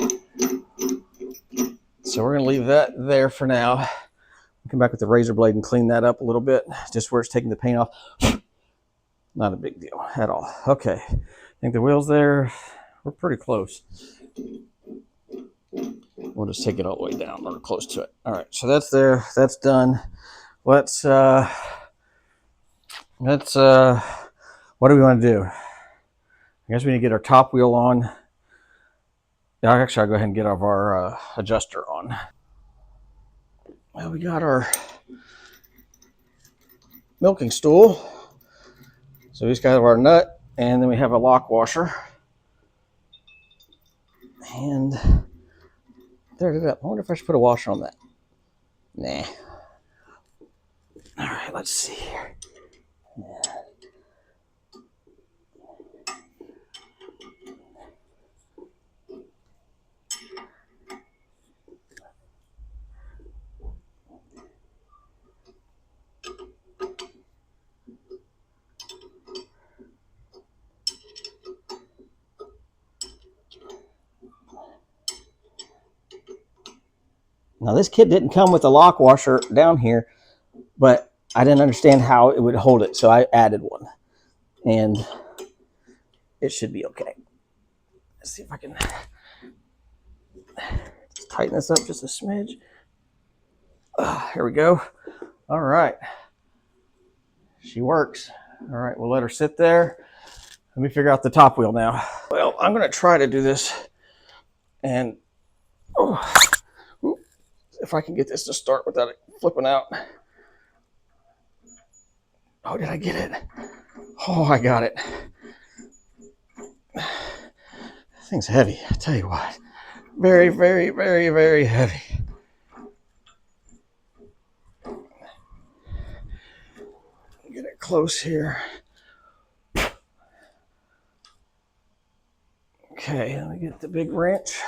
So we're going to leave that there for now. Come back with the razor blade and clean that up a little bit, just where it's taking the paint off. Not a big deal at all. Okay, I think the wheels there, we're pretty close. We'll just take it all the way down or close to it. All right, so that's there, that's done. Let's what do we want to do? I guess we need to get our top wheel on. Yeah, actually, I'll go ahead and get our adjuster on. Well, we got our milking stool. So we just got our nut, and then we have a lock washer. And there it is. I wonder if I should put a washer on that. Nah. All right, let's see here. Yeah. Now this kit didn't come with a lock washer down here, but I didn't understand how it would hold it, so I added one. And it should be okay. Let's see if I can just tighten this up just a smidge. Here we go. All right. She works. All right, we'll let her sit there. Let me figure out the top wheel now. Well, I'm going to try to do this. And if I can get this to start without it flipping out. Oh, did I get it? Oh, I got it. This thing's heavy, I tell you what. Very, very, very, very heavy. Get it close here. Okay, let me get the big wrench.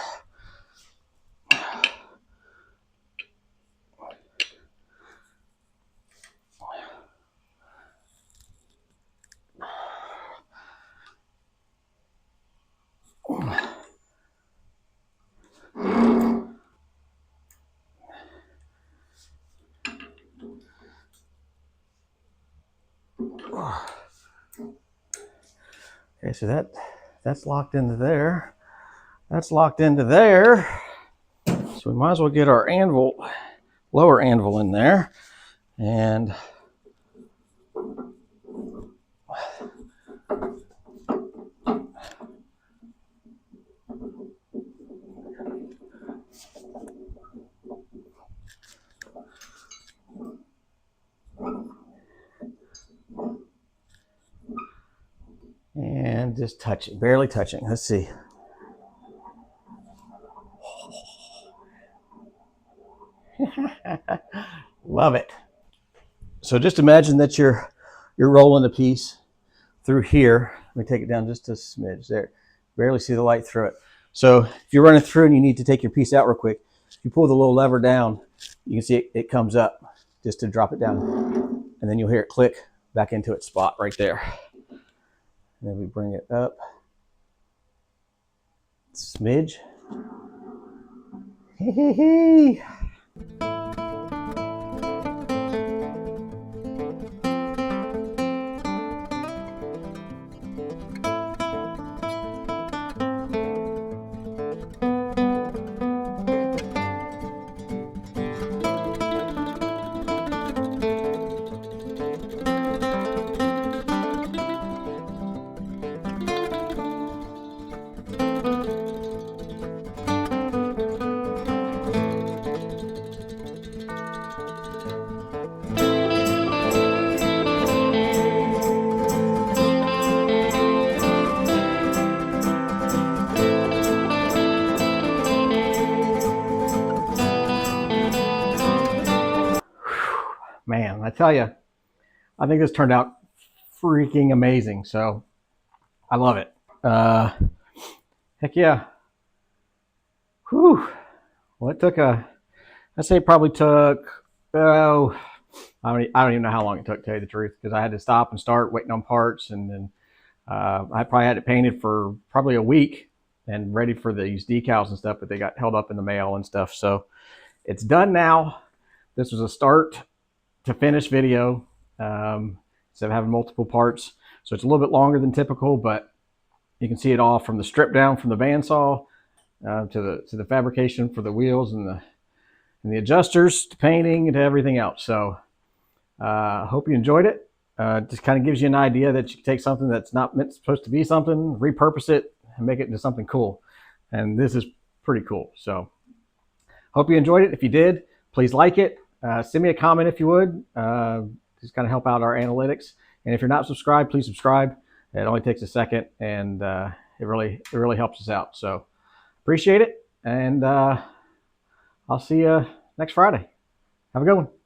Okay, so that's locked into there. That's locked into there. So we might as well get our anvil, lower anvil in there. And just touching, barely touching. Let's see. Love it. So just imagine that you're rolling a piece through here. Let me take it down just a smidge there. Barely see the light through it. So if you're running through and you need to take your piece out real quick, if you pull the little lever down, you can see it comes up just to drop it down. And then you'll hear it click back into its spot right there. And then we bring it up. Smidge. Hey. Man, I tell you, I think this turned out freaking amazing. So I love it. Heck yeah. Whew. Well, it took I'd say it probably took, oh, I don't even know how long it took, to tell you the truth, because I had to stop and start waiting on parts. And then I probably had it painted for probably a week and ready for these decals and stuff, but they got held up in the mail and stuff. So it's done now. This was a start to finish video, instead of having multiple parts. So it's a little bit longer than typical, but you can see it all from the strip down from the bandsaw to the fabrication for the wheels and the adjusters to painting and to everything else. So I hope you enjoyed it. Just kind of gives you an idea that you can take something that's not supposed to be something, repurpose it, and make it into something cool. And this is pretty cool. So hope you enjoyed it. If you did, please like it. Send me a comment if you would. Just kind of help out our analytics. And if you're not subscribed, please subscribe. It only takes a second, and it really helps us out. So appreciate it, and I'll see you next Friday. Have a good one.